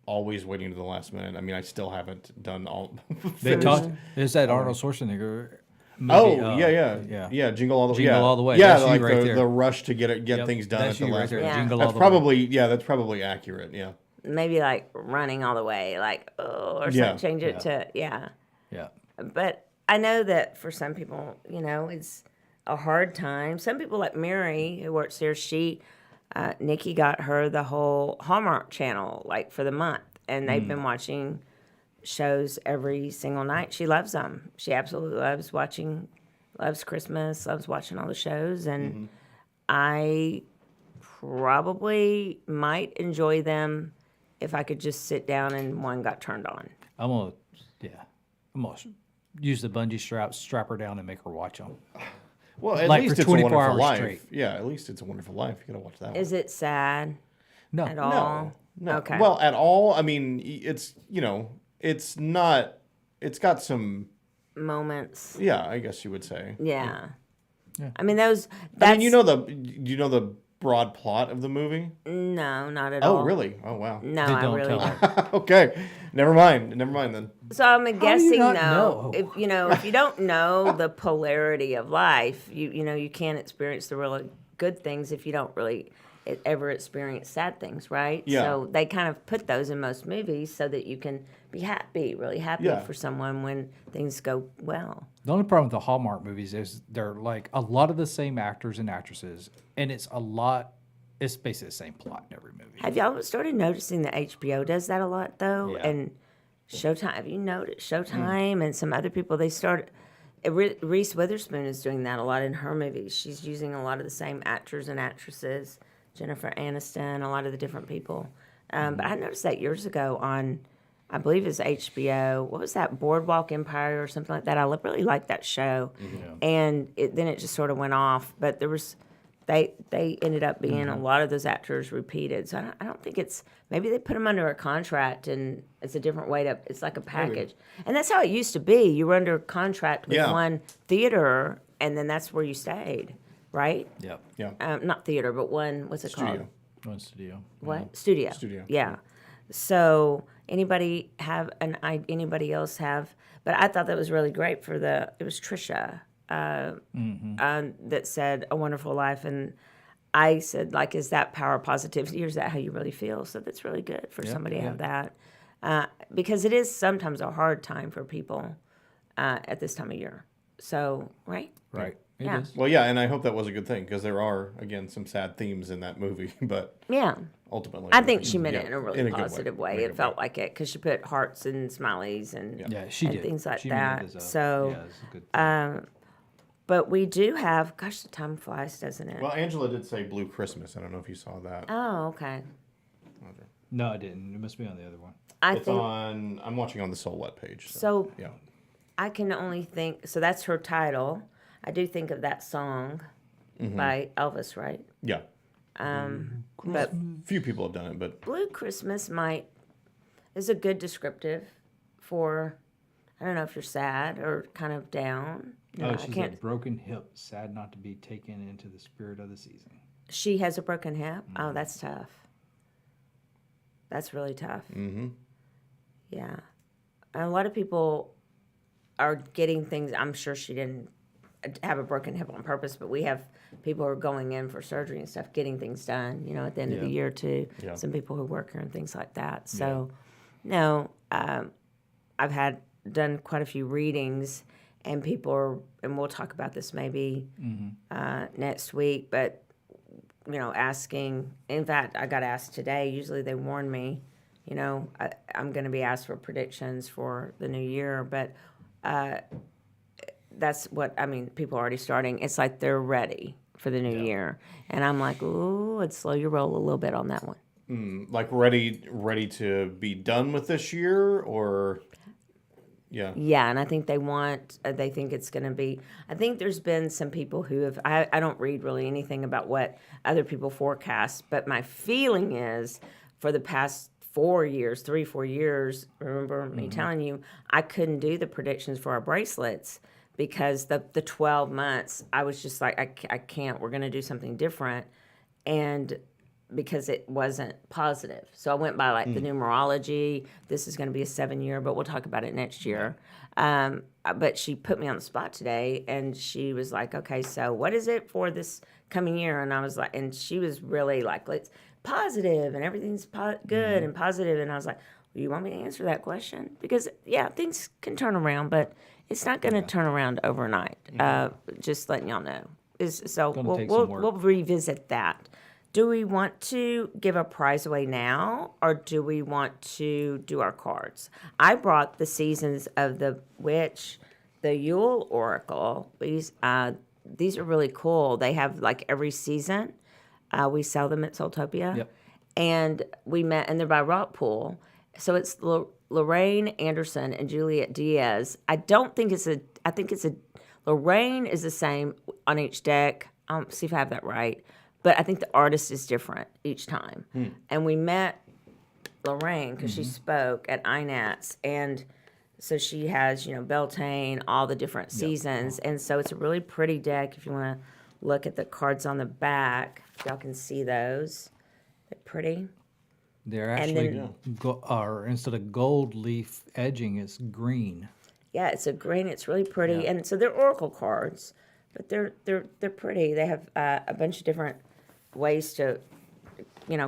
always waiting to the last minute. I mean, I still haven't done all. They talked. Is that Arnold Schwarzenegger? Movie, Oh yeah. Jingle all the way. Jingle Yeah. All the Way. Yeah, That's you like right the, there. the rush to get Yep, things done that's at the you right last there. minute. Yeah. Jingle That's all the that's probably accurate. Yeah. Maybe like running all the way, like or Yeah. something. Change it to way. Yeah. But I know that for some people, it's a hard time. Some people like Mary, who works there, Nikki got her the whole Hallmark channel, like for the month. And they've been watching shows every single night. She loves them. She absolutely loves Christmas, loves watching all the shows. And I probably might enjoy them if I could just sit down and one got turned on. I'm gonna use the bungee strap her down, and make her watch them. Well, at Like least for it's a 24 Wonderful hours Life. straight. Yeah, at least it's a Wonderful Life. You gotta watch that one. Is it sad No, at all? No. Okay. Well, at all. I mean, it's it's not. It's got some. Moments. Yeah, I guess you would say. Yeah. Yeah. I mean, those. I mean, do you know the broad plot of the movie? No, not at all. Oh, really? Oh, wow. No, They I don't really tell don't. her. Okay, never mind then. So I'm guessing not though, know? if you don't know the polarity of life, you can't experience the really good things if you don't really ever experience sad things, right? Yeah. So they kind of put those in most movies so that you can be really happy Yeah. for someone when things go well. The only problem with the Hallmark movies is they're like a lot of the same actors and actresses, and it's basically the same plot in every movie. Have y'all started noticing that HBO does that a lot though? Yeah. And Showtime, have you noticed Showtime and some other people, they started, Reese Witherspoon is doing that a lot in her movies. She's using a lot of the same actors and actresses, Jennifer Aniston, a lot of the different people. But I noticed that years ago on I believe it's HBO. What was that, Boardwalk Empire or something like that? I really liked that show, and then it just sort of went off. But there was, they ended up being a lot of those actors repeated. So I don't think it's, maybe they put them under a contract and it's a different way to. It's like a package, and that's how it used to be. You were under contract with one theater, and then that's where you stayed, right? Yep. Yeah. Not theater, but one. What's it called? One studio. What? Studio. Studio. Yeah. So anybody else have? But I thought that was really great for it was Trisha that said A Wonderful Life, and I said, like, is that power of positivity, or is that how you really feel? So that's really good for somebody to have that, because it is sometimes a hard time for people at this time of year. So right. It Yeah. is. Well, yeah, and I hope that was a good thing because there are, again, some sad themes in that movie, but Yeah. ultimately, I think she meant it in a really good positive way. In a It good felt like it because she put hearts and smileys and Yeah, she and did. things like She meant it that. as a- So, yeah, it's a good thing. but we do have. Gosh, the time flies, doesn't it? Well, Angela did say Blue Christmas. I don't know if you saw that. Oh, okay. No, I didn't. It must be on the other one. I It's think on. I'm watching on the SoulWhat page. so. Yeah. I can only think. So that's her title. I do think of that song by Elvis, right? Yeah. But Few people have done it, but Blue Christmas is a good descriptive for. I don't know if you're sad or kind of down. You know, She I can't. said, broken hip, sad not to be taken into the spirit of the season. She has a broken hip. Oh, that's tough. That's really tough. Mm-hmm. Yeah, and a lot of people are getting things. I'm sure she didn't have a broken hip on purpose, but we have people who are going in for surgery and stuff, getting things done. You know, at the end of the year too. Yeah. Some people who work here and things like that. So, no, I've done quite a few readings, and people are, and we'll talk about this maybe next week. But you know, asking. In fact, I got asked today. Usually they warn me. You know, I'm going to be asked for predictions for the new year, but that's what I mean. People are already starting. It's like they're ready for the new year, and I'm like, ooh, let's slow your roll a little bit on that one. like ready to be done with this year, or yeah. Yeah, and I think they think it's going to be. I think there's been some people who have. I don't read really anything about what other people forecast, but my feeling is for the past 4 years, 3-4 years. Remember me telling you I couldn't do the predictions for our bracelets because the 12 months I was just like I can't. We're going to do something different, and because it wasn't positive. So I went by like the numerology. This is going to be a 7-year, but we'll talk about it next year. But she put me on the spot today, and she was like, okay, so what is it for this coming year? And I was like, and she was really like, let's positive and everything's good and positive. And I was like, well, you want me to answer that question? Because yeah, things can turn around, but it's not going to turn around overnight. Just letting y'all know. So Gonna take some work. we'll revisit that. Do we want to give a prize away now, or do we want to do our cards? I brought the Seasons of the Witch, the Yule Oracle. These are really cool. They have like every season. We sell them at SoulTopia. Yep. And and they're by Rockpool. So it's Lorraine Anderson and Juliet Diaz. I think it's Lorraine is the same on each deck. See if I have that right. But I think the artist is different each time. And we met Lorraine because she spoke at INATS. And so she has, Beltane, all the different seasons. And so it's a really pretty deck if you want to look at the cards on the back. Y'all can see those. They're pretty. They're And actually, then- instead of gold leaf edging, it's green. Yeah, it's a green. It's really pretty. And so they're oracle cards, but they're pretty. They have a bunch of different ways to,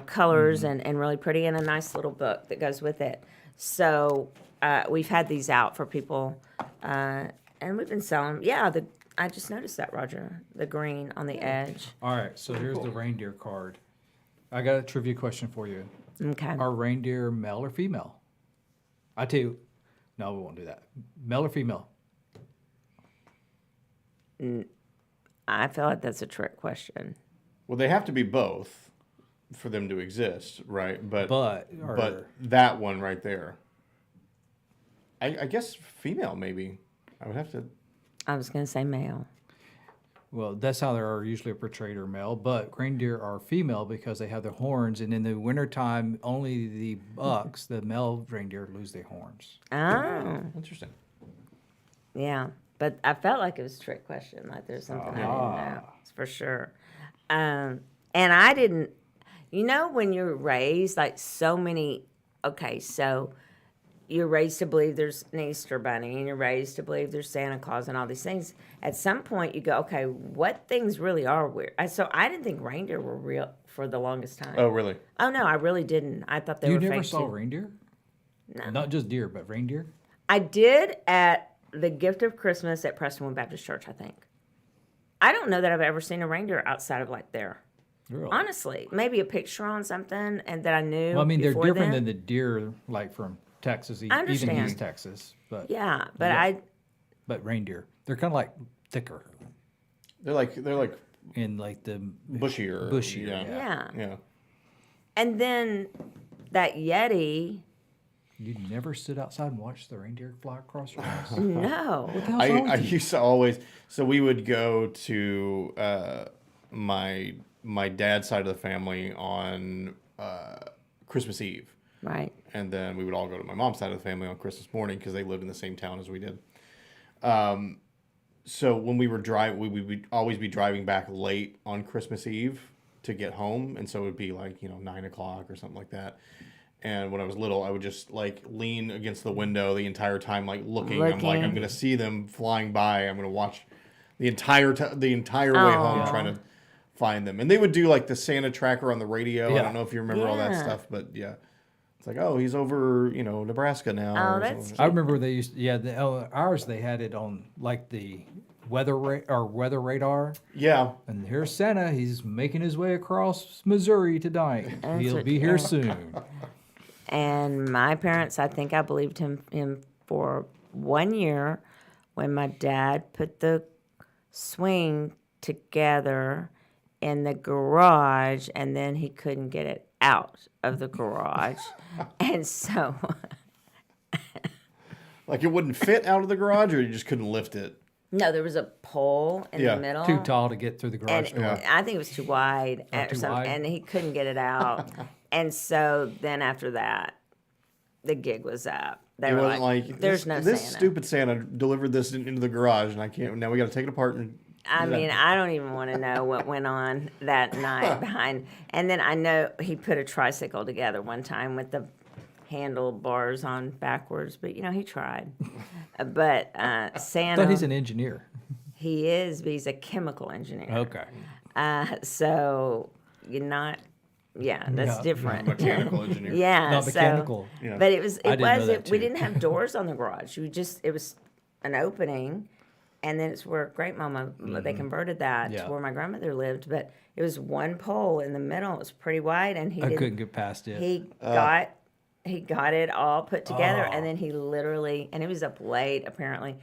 colors and really pretty, and a nice little book that goes with it. So we've had these out for people, and we've been selling. Yeah, I just noticed that, Roger, the green on the edge. All right, so here's the reindeer card. I got a trivia question for you. Okay. Are reindeer male or female? I tell you, no, we won't do that. Male or female? I feel like that's a trick question. Well, they have to be both for them to exist, right? But But that one right there. I guess female maybe. I would have to. I was going to say male. Well, that's how they are usually portrayed are male, but reindeer are female because they have their horns, and in the wintertime, only the bucks, the male reindeer, lose their horns. Oh, Interesting. yeah. But I felt like it was a trick question. Like there's something I didn't know. It's for sure. And I didn't, when you're raised, like so many, okay, so you're raised to believe there's an Easter bunny and you're raised to believe there's Santa Claus and all these things. At some point you go, okay, what things really are weird? So I didn't think reindeer were real for the longest time. Oh, really? Oh, no, I really didn't. I thought they You were never fake saw too. reindeer? No. Not just deer, but reindeer? I did at the Gift of Christmas at Prestonwood Baptist Church, I think. I don't know that I've ever seen a reindeer outside of like there. Really? Honestly, maybe a picture on something and that I knew. Well, I mean, they're before different then. than the deer, like from Texas, I even understand. East Texas. But Yeah, but Yeah. I reindeer, they're kind of like thicker They're like and like the bushier. bushier. yeah. Yeah. And then that Yeti, You never stood outside and watched the reindeer fly across your house? no. What the hell's wrong I with you? used to always. So we would go to my dad's side of the family on Christmas Eve. Right. And then we would all go to my mom's side of the family on Christmas morning because they lived in the same town as we did. So when we were driving, we would always be driving back late on Christmas Eve to get home, and so it would be like 9 o'clock or something like that. And when I was little, I would just like lean against the window the entire time, like looking. I'm like, I'm gonna see them flying by. I'm gonna watch the entire way home trying to find them. And they would do like the Santa tracker on the radio. I Yeah. don't know if you remember all that Yeah. stuff, but yeah. It's like, oh, he's over, Nebraska now. Oh, or that's something. I remember they used, ours they had it on like the weather radar. Yeah. And here's Santa. He's making his way across Missouri tonight. He'll be here soon. And my parents, I think I believed him for 1 year when my dad put the swing together in the garage and then he couldn't get it out of the garage. And so Like it wouldn't fit out of the garage, or you just couldn't lift it. no, there was a pole in Yeah. the middle. Too tall to get through the garage And door. I think it was too wide, or too something, wide? and he couldn't get it out. And so then after that, the gig was up. They It were wasn't like "There's no this Santa." stupid Santa delivered this into the garage, and I can't. Now we got to take it apart and. I mean, I don't even want to know what went on that night behind. And then I know he put a tricycle together one time with the handlebars on backwards, but he tried. But Santa, I thought he's an engineer. he is, but he's a chemical engineer. Okay. So you're not. Yeah, that's Yeah. different. Mechanical engineer. Yeah, Not so- mechanical. Yeah. But it was I didn't know that we too. didn't have doors on the garage. It was an opening, and then it's where great mama they converted that Yeah. to where my grandmother lived. But it was one pole in the middle. It was pretty wide, and I couldn't get past it. he got it all put together, and then he literally, and it was up late apparently,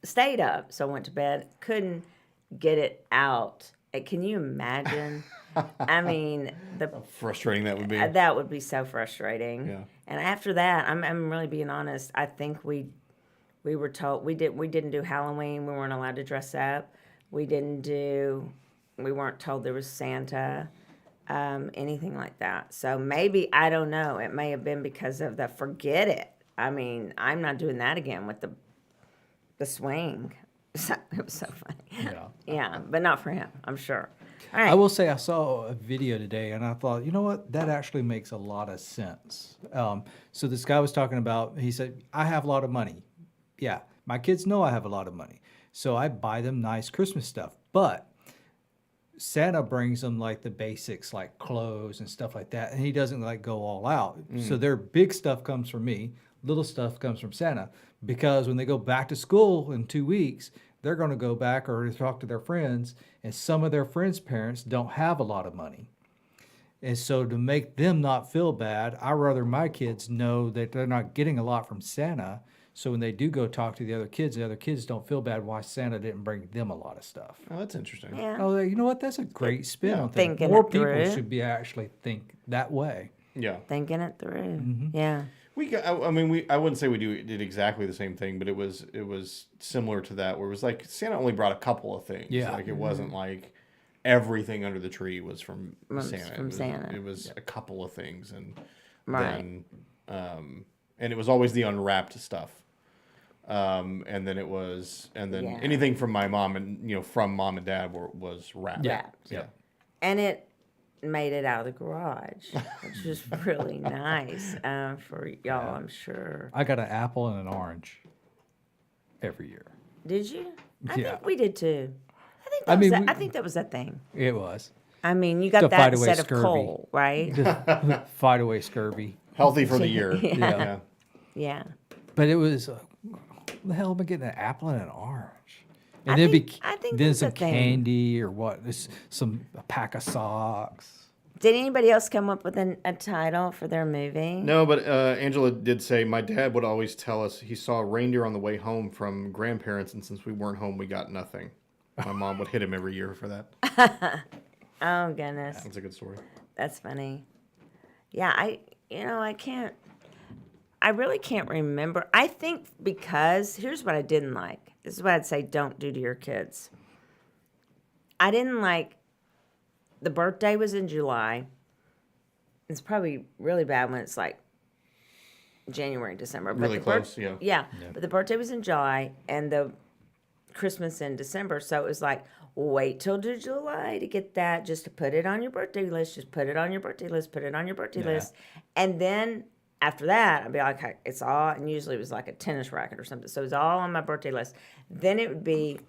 stayed up, so I went to bed, couldn't get it out. Can you imagine? I mean, Frustrating that would be. that would be so frustrating. Yeah. And after that, I'm really being honest. I think we were told we didn't do Halloween. We weren't allowed to dress up. We weren't told there was Santa, anything like that. So maybe, I don't know. It may have been because of the forget it. I mean, I'm not doing that again with the swing. So, it was so funny. Yeah. Yeah, but not for him, I'm sure. All right. I will say I saw a video today and I thought, you know what? That actually makes a lot of sense. So this guy was talking about, he said, I have a lot of money. Yeah, my kids know I have a lot of money. So I buy them nice Christmas stuff. But Santa brings them like the basics, like clothes and stuff like that. And he doesn't like go all out. So their big stuff comes from me. Little stuff comes from Santa. Because when they go back to school in 2 weeks, they're going to go back or talk to their friends, and some of their friends' parents don't have a lot of money. And so to make them not feel bad, I'd rather my kids know that they're not getting a lot from Santa. So when they do go talk to the other kids don't feel bad why Santa didn't bring them a lot of stuff. Oh, that's interesting. Yeah. Oh, you know what? That's a great spin on things. Thinking More it people through. should be actually think that way. Yeah. Thinking it through. Mm-hmm. Yeah. I wouldn't say we did exactly the same thing, but it was similar to that, where it was like Santa only brought a couple of things. Yeah. Like it wasn't like everything under the tree was from Santa. From Santa. It was a couple of things, and Right. then and it was always the unwrapped stuff. And then Yeah. anything from my mom and from mom and dad was wrapped. Wrapped. Yeah. And it made it out of the garage, which was really nice for y'all, I'm sure. I got an apple and an orange every year. Did you? I Yeah. think we did too. I think that was a thing. It was. I mean, you got To that fight away instead of scurvy. coal, right? Just fight away scurvy. Healthy for the year. Yeah. Yeah. But it was, what the hell am I getting an apple and an orange? And I then think then that's a some thing. candy or what? A pack of socks. Did anybody else come up with a title for their movie? No, but Angela did say my dad would always tell us he saw a reindeer on the way home from grandparents, and since we weren't home, we got nothing. My mom would hit him every year for that. Oh, goodness. That's a good story. That's funny. Yeah, I really can't remember. I think because, here's what I didn't like. This is what I'd say don't do to your kids. I didn't like, the birthday was in July. It's probably really bad when it's like January, December. But Really the close, yeah. Yeah, but the birthday was in July and the Christmas in December. So it was like, wait till July to get that, just to put it on your birthday list. Just put it on your birthday list. Put it on your birthday list. And then after that, I'd be like, okay, it's all, and usually it was like a tennis racket or something. So it was all on my birthday list. Then it would be,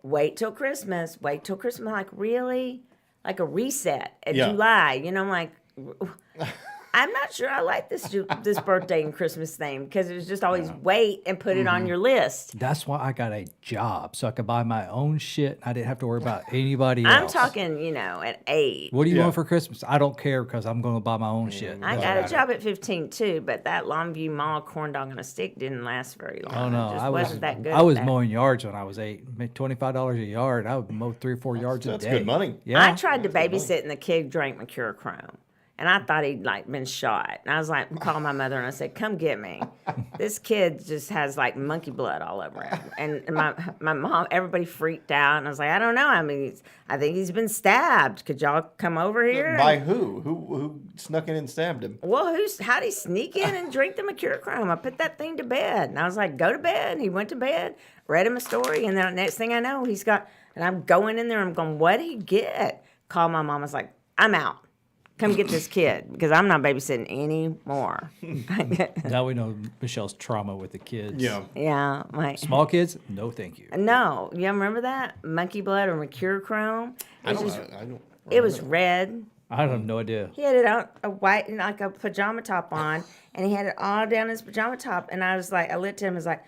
wait till Christmas. I'm like, really? Like a reset at Yeah. July. I'm like, I'm not sure I like this birthday and Christmas thing because it was just always wait and put it on your list. That's why I got a job, so I could buy my own shit. I didn't have to worry about anybody I'm else. talking, at 8. What do you Yeah. want for Christmas? I don't care because I'm going to buy my own shit. I Doesn't got a matter. job at 15 too, but that Longview Mall corn dog on a stick didn't last very long. Oh no, It just I wasn't that good. I was at that. mowing yards when I was 8. Made $25 a yard. I would mow 3 or 4 yards a That's day. good money. Yeah. I tried to babysit and the kid drank mercurochrome. And I thought he'd been shot. And I was like, call my mother and I said, come get me. This kid just has monkey blood all over him. And my mom, everybody freaked out. And I was like, I don't know. I mean, I think he's been stabbed. Could y'all come over here? By who? Who snuck in and stabbed him? Well, how'd he sneak in and drink the mercurochrome? I put that thing to bed. And I was like, go to bed. And he went to bed, read him a story. And then next thing I know, and I'm going in there. I'm going, what'd he get? Call my mom. I was like, I'm out. Come get this kid because I'm not babysitting anymore. Now we know Michelle's trauma with the kids. Yeah. Yeah, Small kids, no thank you. no, you remember that monkey blood or mercurochrome? I don't. It was red. I have no idea. He had it on a white, like a pajama top on, and he had it all down his pajama top. And I was like, I looked at him, I was like,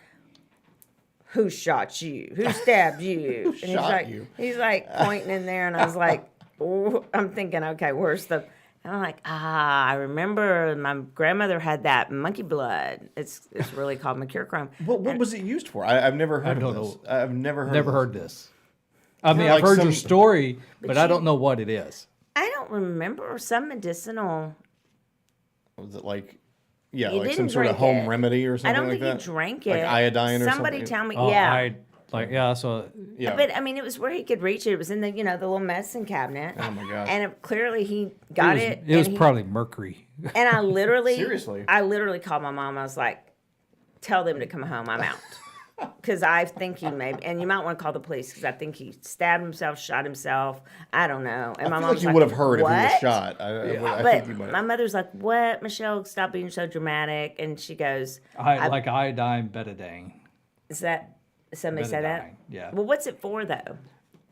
"Who shot you? Who stabbed you?" And shot you? He's like pointing in there, and I was like, oh, I'm thinking, okay, where's the? And I'm like, I remember my grandmother had that monkey blood. It's really called mercurochrome. What was it used for? I've never heard don't of this. know. I've never heard. Never of heard this. I mean, Yeah, I've like heard your some- story, but I you- don't know what it is. I don't remember some medicinal. Was it like, yeah, He like some didn't sort of drink home it. remedy or I something don't like think that? he drank Like it. iodine or Somebody something? tell me, Oh, yeah. so Yeah. But I mean, it was where he could reach it. It was in the the little medicine cabinet. Oh, my gosh. And clearly he got it. it was and he- probably mercury. And I literally, Seriously? I literally called my mom. I was like, "Tell them to come home. I'm out." Because I think he may, and you might want to call the police because I think he stabbed himself, shot himself. I don't know. And my I feel mom's like you would have heard what? if he was shot. I But think you might. my mother's like, "What, Michelle? Stop being so dramatic." And she goes, Like iodine, betadine. "Is that somebody say that?" Betadine, yeah. Well, what's it for though?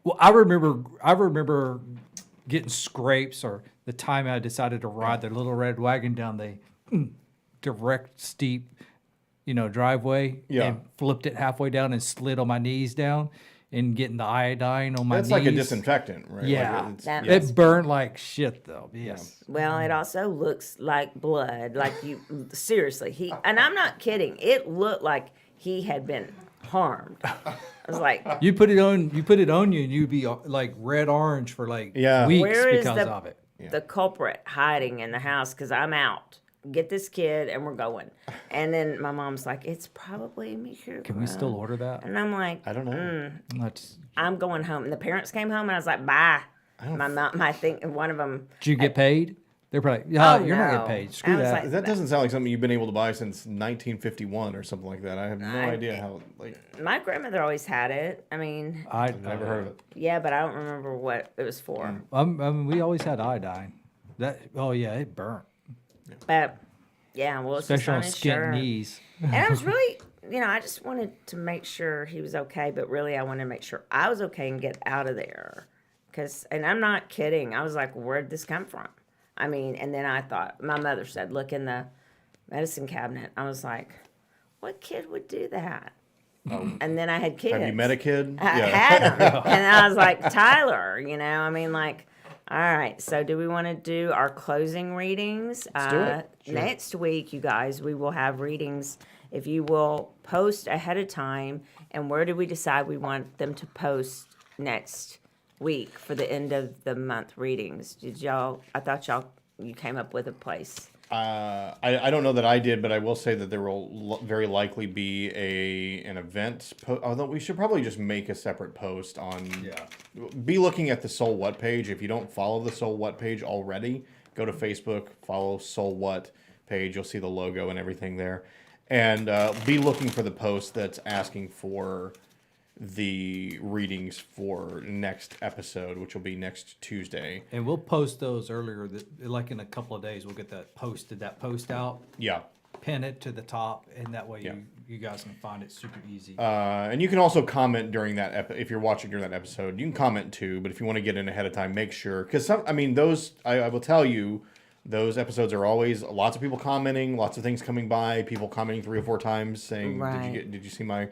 Well, I remember getting scrapes, or the time I decided to ride the little red wagon down the direct steep, driveway, Yeah. and flipped it halfway down and slid on my knees down, and getting the iodine on my That's knees. like a disinfectant, right? Yeah, Like it's- That- yeah. it burned like shit though. Yes. Well, it also looks like blood. Like you, seriously, and I'm not kidding. It looked like he had been harmed. I was like, You put it on you, and you'd be like red orange for like Yeah. weeks where is because of it. the culprit hiding in the house? Because I'm out. get this kid and we're going. And then my mom's like, it's probably me. Can we still order that? And I'm like, I don't know. I'm going home. And the parents came home and I was like, bye. My mom, one of them. Did you get paid? They're probably, you're not getting paid. Screw I was that. like, That doesn't sound like something you've been able to buy since 1951 or something like that. I have no idea how. Like, my grandmother always had it. I mean, I've never heard of it. yeah, but I don't remember what it was for. I mean, we always had iodine. It burnt. But yeah, well, it's Especially on just skint sure. knees. And I was really, I just wanted to make sure he was okay, but really I wanted to make sure I was okay and get out of there. And I'm not kidding. I was like, where'd this come from? I mean, and then I thought, my mother said, look in the medicine cabinet. I was like, what kid would do that? And then I had kids. Have you met a kid? I had them. And I was like, Tyler, I mean, like, all right, so do we want to do our closing readings? Let's do it. Sure. Next week, you guys, we will have readings. If you will post ahead of time, and where do we decide we want them to post next week for the end of the month readings? I thought you came up with a place. I don't know that I did, but I will say that there will very likely be an event. Although we should probably just make a separate post on. Yeah. Be looking at the SoulWhat page. If you don't follow the SoulWhat page already, go to Facebook, follow SoulWhat page. You'll see the logo and everything there, and be looking for the post that's asking for the readings for next episode, which will be next Tuesday. And we'll post those earlier, like in a couple of days. We'll get that post out. Yeah. Pin it to the top, and that way you guys can find it super easy. And you can also comment during that if you're watching during that episode. You can comment too, but if you want to get in ahead of time, make sure, because those I will tell you, those episodes are always lots of people commenting, lots of things coming by, people commenting 3 or 4 times saying, right. Did you see my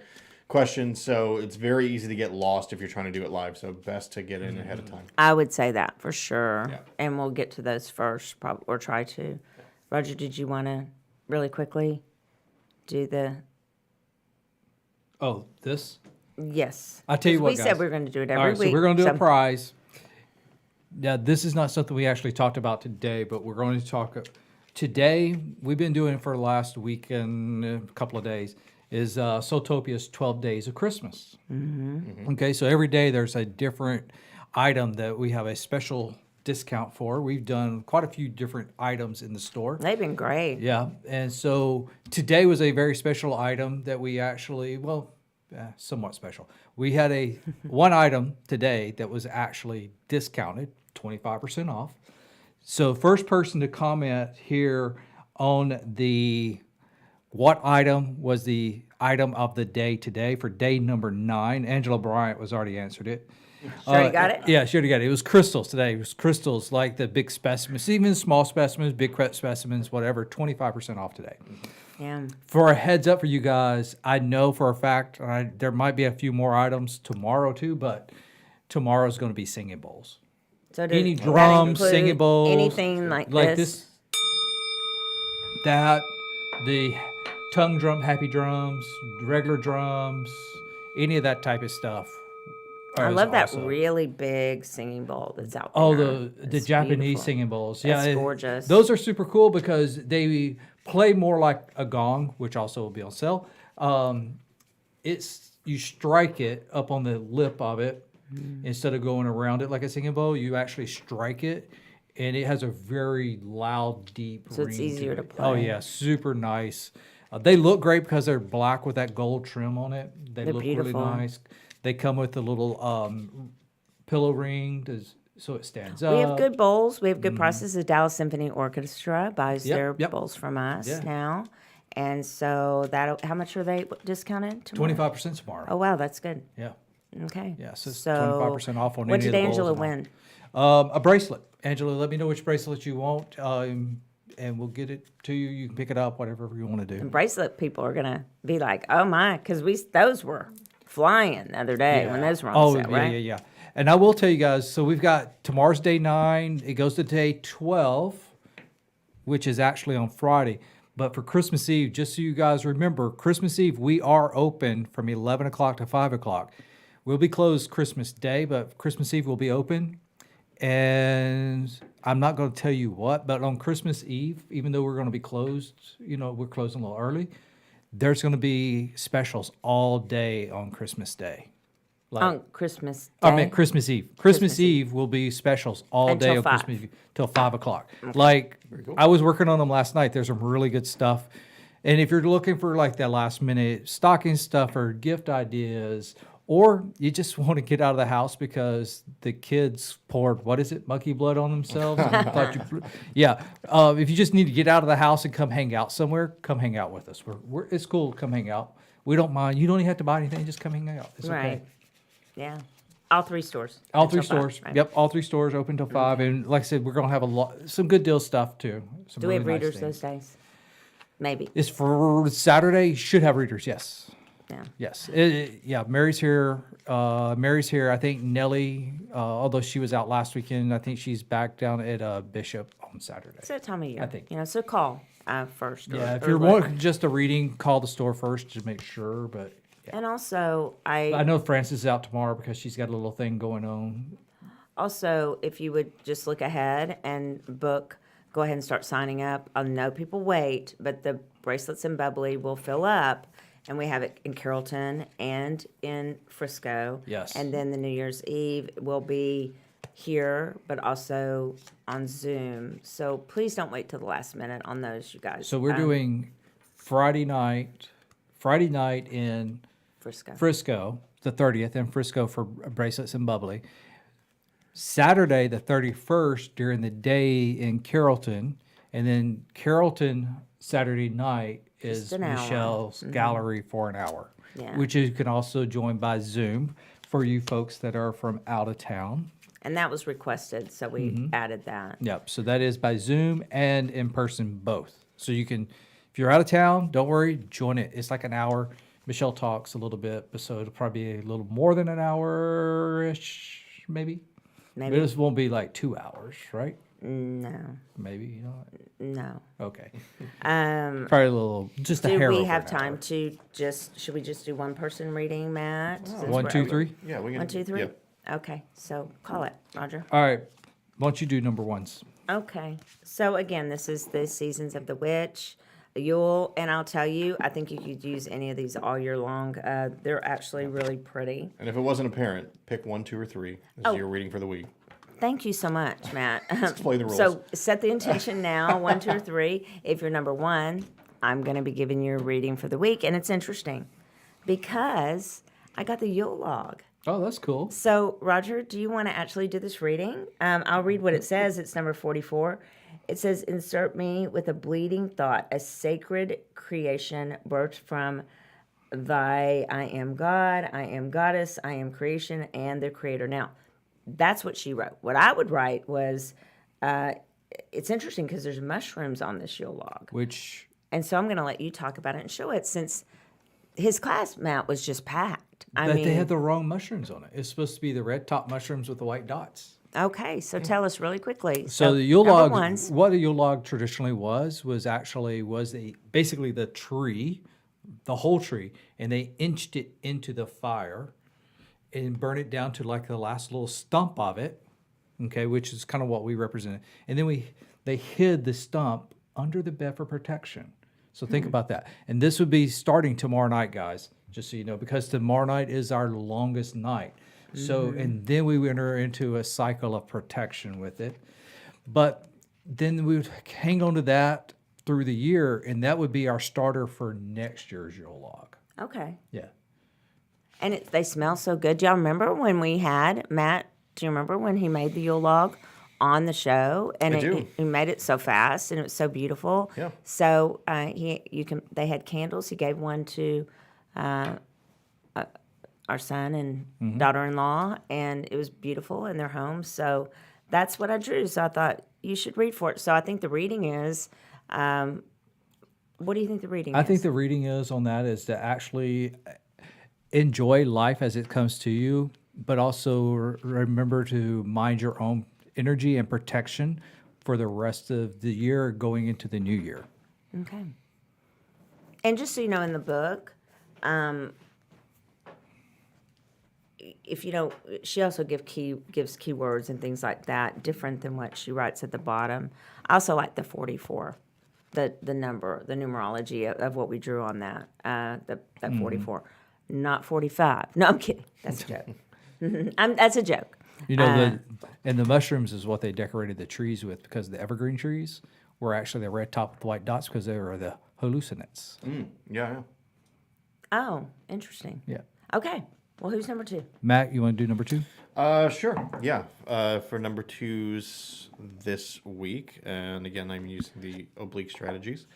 question? So it's very easy to get lost if you're trying to do it live. So best to get in ahead of time. I would say that for sure. Yeah. And we'll get to those first, or try to. Roger, did you want to really quickly do the... Oh, this? Yes. I'll tell you what, we guys. said we were going to do it every All right, week. so we're going to do a prize. Now, this is not something we actually talked about today, but we're going to talk... Today, we've been doing it for the last week and a couple of days, is SoulTopia's 12 Days of Christmas. Mm-hmm. Okay, so every day there's a different item that we have a special discount for. We've done quite a few different items in the store. They've been great. Yeah, and so today was a very special item that we actually, somewhat special. We had one item today that was actually discounted, 25% off. So first person to comment here on what item was the item of the day today for day number 9. Angela Bryant was already answered it. Sure, you got it? Yeah, she already got it. It was crystals today. It was crystals like the big specimens, even small specimens, big specimens, whatever, 25% off today. Yeah. For a heads up for you guys, I know for a fact there might be a few more items tomorrow too, but tomorrow's going to be singing bowls. So Any does that drums, include singing bowls, anything like this? That, the tongue drum, happy drums, regular drums, any of that type of stuff. I love that really big singing bowl that's out there. Oh, the It's Japanese beautiful. singing bowls. That's Yeah, gorgeous. Those are super cool because they play more like a gong, which also will be on sale. You strike it up on the lip of it instead of going around it like a singing bowl. You actually strike it, and it has a very loud, deep ring. So it's easier to play. Oh yeah, super nice. They look great because they're black with that gold trim on it. They're look beautiful. really nice. They come with a little pillow ring so it stands up. We have good bowls. We have good prices. The Dallas Symphony Orchestra buys their yep. bowls from us Yeah. now. And so how much are they discounted tomorrow? 25% tomorrow. Oh, wow, that's good. Yeah. Okay. Yeah, so it's 25% off on what any of did the bowls Angela and win? a bracelet. Angela, let me know which bracelet you want, and we'll get it to you. You can pick it up, whatever you want to do. And bracelet people are going to be like, oh, my, because those were flying the other day when those were on sale, right? Yeah. And I will tell you guys, so we've got tomorrow's day 9. It goes to day 12, which is actually on Friday. But for Christmas Eve, just so you guys remember, Christmas Eve, we are open from 11 o'clock to 5 o'clock. We'll be closed Christmas Day, but Christmas Eve will be open. And I'm not going to tell you what, but on Christmas Eve, even though we're going to be closed, we're closing a little early, there's going to be specials all day on Christmas Day. On Christmas Day? I meant Christmas Eve. Christmas Eve will be specials all day on Christmas Eve till 5 o'clock. Okay. Like, I was working on them last night. There's some really good stuff. And if you're looking for like that last minute stocking stuff or gift ideas, or you just want to get out of the house because the kids poured, what is it, monkey blood on themselves? If you just need to get out of the house and come hang out somewhere, come hang out with us. It's cool to come hang out. We don't mind. You don't even have to buy anything. Just come hang out. It's okay. Yeah. All 3 stores. All 3 stores. 5, right? Yep. All 3 stores open till 5. And like I said, we're going to have some good deal stuff too. Do we have readers those days? Maybe. It's for Saturday. Should have readers. Yes. Yeah. Yes. Mary's here. I think Nellie, although she was out last weekend, I think she's back down at Bishop on Saturday. It's that time of year. I think. So call first. If you're wanting just a reading, call the store first to make sure. But yeah. And also, I know Frances is out tomorrow because she's got a little thing going on. Also, if you would just look ahead and book, go ahead and start signing up. I know people wait, but the bracelets and bubbly will fill up. And we have it in Carrollton and in Frisco. Yes. And then the New Year's Eve will be here, but also on Zoom. So please don't wait till the last minute on those, you guys. So we're doing Friday night in Frisco, the 30th in Frisco for bracelets and bubbly. Saturday, the 31st, during the day in Carrollton. And then Carrollton Saturday night is Michelle's gallery for an hour, which you can also join by Zoom for you folks that are from out of town. And that was requested, so we added that. Yep. So that is by Zoom and in person both. So you can, if you're out of town, don't worry, join it. It's like an hour. Michelle talks a little bit, so it'll probably be a little more than an hour-ish, maybe. But this won't be like 2 hours, right? No. Maybe not? No. Okay. Probably a little, just a hair over Do we have an time hour. to should we just do one person reading, Matt? Oh. Since 1, we're 2, over- 3? Yeah, we can. 1, 2, 3? Yeah. Okay, so call it, Roger. All right. Why don't you do number ones? Okay, so again, this is the Seasons of the Witch, Yule, and I'll tell you, I think you could use any of these all year long. They're actually really pretty. And if it wasn't apparent, pick 1, 2, or 3 as your reading for the week. Thank you so much, Matt. Explain the rules. So set the intention now, 1, 2, or 3. If you're number 1, I'm going to be giving you a reading for the week, and it's interesting because I got the Yule log. Oh, that's cool. So, Roger, do you want to actually do this reading? I'll read what it says. It's number 44. It says, insert me with a bleeding thought, a sacred creation birthed from thy I am God, I am goddess, I am creation, and the creator. Now, that's what she wrote. What I would write was, it's interesting because there's mushrooms on this Yule log. And so I'm going to let you talk about it and show it since his class, Matt, was just packed. But they had the wrong mushrooms on it. It's supposed to be the red top mushrooms with the white dots. Okay, so tell us really quickly. So the Yule log, what a Yule log traditionally was basically the tree, the whole tree, and they inched it into the fire and burn it down to like the last little stump of it, okay, which is kind of what we represented. And then they hid the stump under the bed for protection. So think about that. And this would be starting tomorrow night, guys, just so you know, because tomorrow night is our longest night. So, and then we enter into a cycle of protection with it. But then we would hang on to that through the year, and that would be our starter for next year's Yule log. Okay. Yeah. And they smell so good. Do y'all remember when we had, Matt, do you remember when he made the Yule log on the show? And he made it so fast, and it was so beautiful. Yeah. So they had candles. He gave one to our son and daughter-in-law, and it was beautiful in their home. So that's what I drew. So I thought you should read for it. So I think the reading is, what do you think the reading is? I think the reading is on that is to actually enjoy life as it comes to you, but also remember to mind your own energy and protection for the rest of the year going into the new year. Okay. And just so you know, in the book, if you don't, she also gives keywords and things like that, different than what she writes at the bottom. I also like the 44, the number, the numerology of what we drew on that, that 44, not 45. No, I'm kidding. That's a joke. That's a joke. You know, and the mushrooms is what they decorated the trees with, because the evergreen trees were actually the red top with white dots because they were the hallucinates. Yeah. Oh, interesting. Yeah. Okay. Well, who's number 2? Matt, you want to do number 2? Sure. Yeah. For number 2's this week, and again, I'm using the oblique strategies.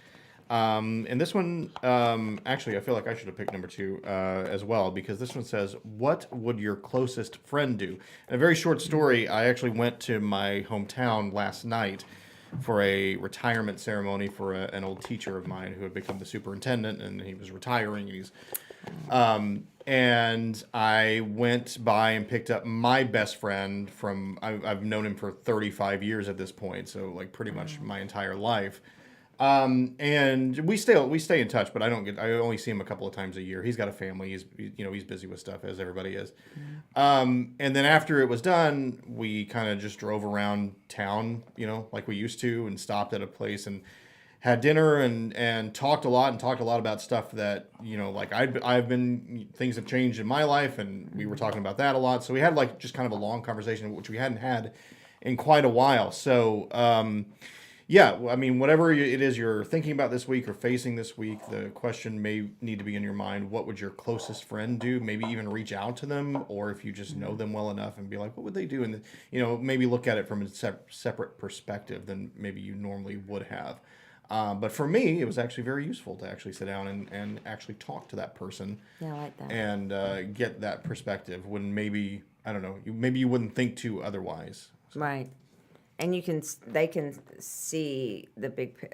And this one, actually, I feel like I should have picked number 2 as well, because this one says, "What would your closest friend do?" And a very short story. I actually went to my hometown last night for a retirement ceremony for an old teacher of mine who had become the superintendent, and he was retiring. And I went by and picked up my best friend from, I've known him for 35 years at this point, so like pretty much my entire life. And we stay in touch, but I only see him a couple of times a year. He's got a family. He's busy with stuff, as everybody is. And then after it was done, we kind of just drove around town, like we used to, and stopped at a place and had dinner and talked a lot about stuff that, like things have changed in my life, and we were talking about that a lot. So we had like just kind of a long conversation, which we hadn't had in quite a while. So, yeah, I mean, whatever it is you're thinking about this week or facing this week, the question may need to be in your mind: what would your closest friend do? Maybe even reach out to them, or if you just know them well enough and be like, what would they do? And maybe look at it from a separate perspective than maybe you normally would have. But for me, it was actually very useful to actually sit down and actually talk to that person. Yeah, I like that. And get that perspective when maybe, I don't know, maybe you wouldn't think to otherwise. Right. And they can see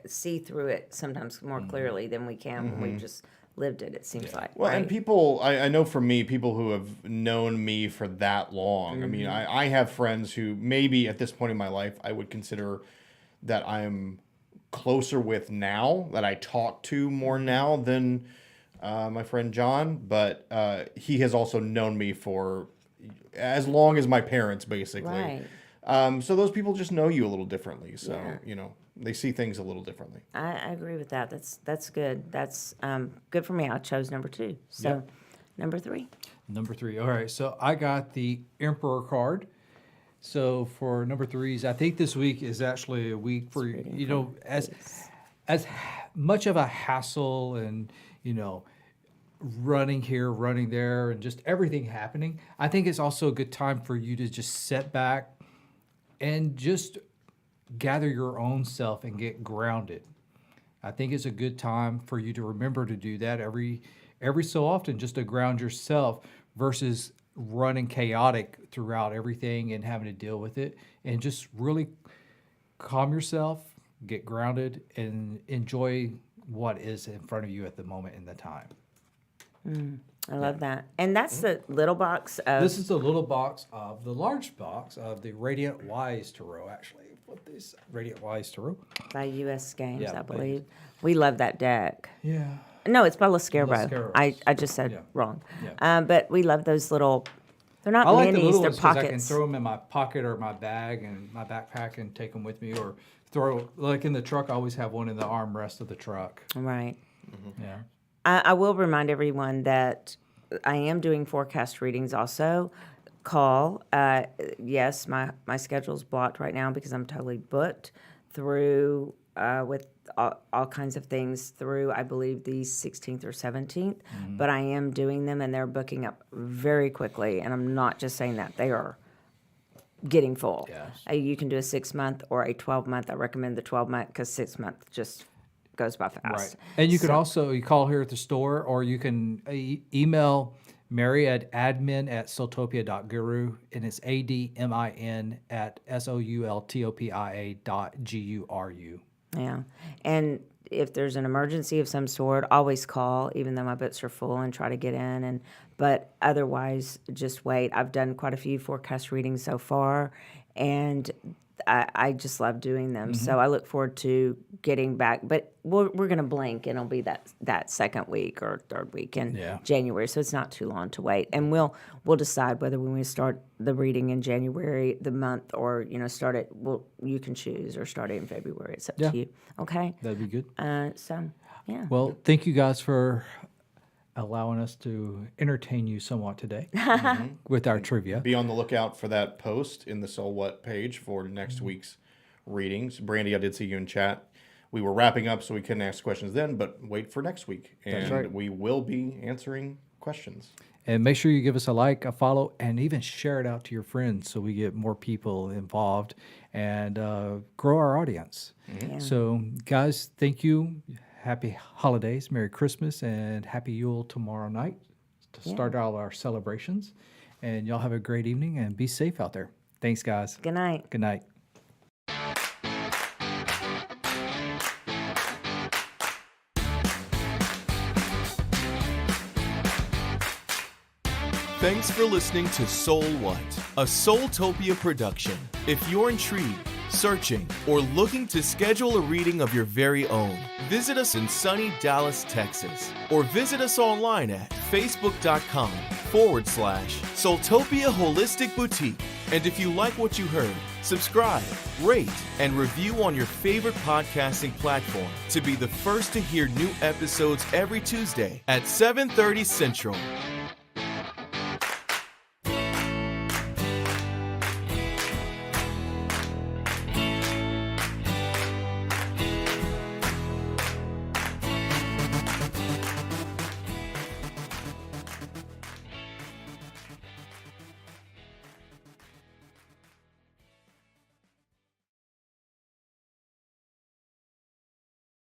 see through it sometimes more clearly than we can when we've just lived it. It seems like. Well, right? and people, I know for me, people who have known me for that long. I mean, I have friends who maybe at this point in my life I would consider that I'm closer with now, that I talk to more now than my friend John. But he has also known me for as long as my parents, basically. Right. So those people just know you a little differently. So, they see things a little differently. I agree with that. That's good. That's good for me. I chose number 2. So, number 3. Number 3. All right. So I got the Emperor card. So for number 3s, I think this week is actually a week for, as much of a hassle and, running here, running there, and just everything happening. I think it's also a good time for you to just sit back and just gather your own self and get grounded. I think it's a good time for you to remember to do that every so often, just to ground yourself versus running chaotic throughout everything and having to deal with it, and just really calm yourself, get grounded, and enjoy what is in front of you at the moment in the time. I love that. And that's the little box of... This is the little box of the large box of the Radiant Wise Tarot, actually. What this Radiant Wise Tarot? By U.S. Games, Yeah, I by believe. We love that deck. Yeah. No, it's by Lascaro. Lascaros. I just said wrong. Yeah. But we love those little... They're not I like minis, the little they're ones because pockets. I can throw them in my pocket or my bag and my backpack and take them with me, or throw, like in the truck, I always have one in the armrest of the truck. Right. Yeah. I will remind everyone that I am doing forecast readings also. Call. Yes, my schedule's blocked right now because I'm totally booked through with all kinds of things through, I believe, the 16th or 17th. But I am doing them, and they're booking up very quickly. And I'm not just saying that. They are getting full. Yes. You can do a 6-month or a 12-month. I recommend the 12-month because 6-month just goes by fast. Right. And you can also, you call here at the store, or you can email Mary at admin@soultopia.guru, and it's admin@soultopia.guru. Yeah. And if there's an emergency of some sort, always call, even though my books are full, and try to get in. But otherwise, just wait. I've done quite a few forecast readings so far, and I just love doing them. So I look forward to getting back. But we're going to blink, and it'll be that second week or third week in January. So it's not too long to wait. And we'll decide whether we want to start the reading in January, the month, or start it. Well, you can choose, or start it in February. It's up to you. Okay. That'd be good. So yeah. Well, thank you guys for allowing us to entertain you somewhat today with our trivia. Be on the lookout for that post in the SoulWhat page for next week's readings. Brandy, I did see you in chat. We were wrapping up, so we couldn't ask questions then, but wait for next week. And That's right. we will be answering questions. And make sure you give us a like, a follow, and even share it out to your friends so we get more people involved and grow our audience. Yeah. So, guys, thank you. Happy holidays, Merry Christmas, and Happy Yule tomorrow night to start all our celebrations. And y'all have a great evening and be safe out there. Thanks, guys. Good night. Good night. Thanks for listening to SoulWhat, a SoulTopia production. If you're intrigued, searching, or looking to schedule a reading of your very own, visit us in sunny Dallas, Texas, or visit us online at facebook.com/SoulTopia Holistic Boutique. And if you like what you heard, subscribe, rate, and review on your favorite podcasting platform to be the first to hear new episodes every Tuesday at 7:30 Central.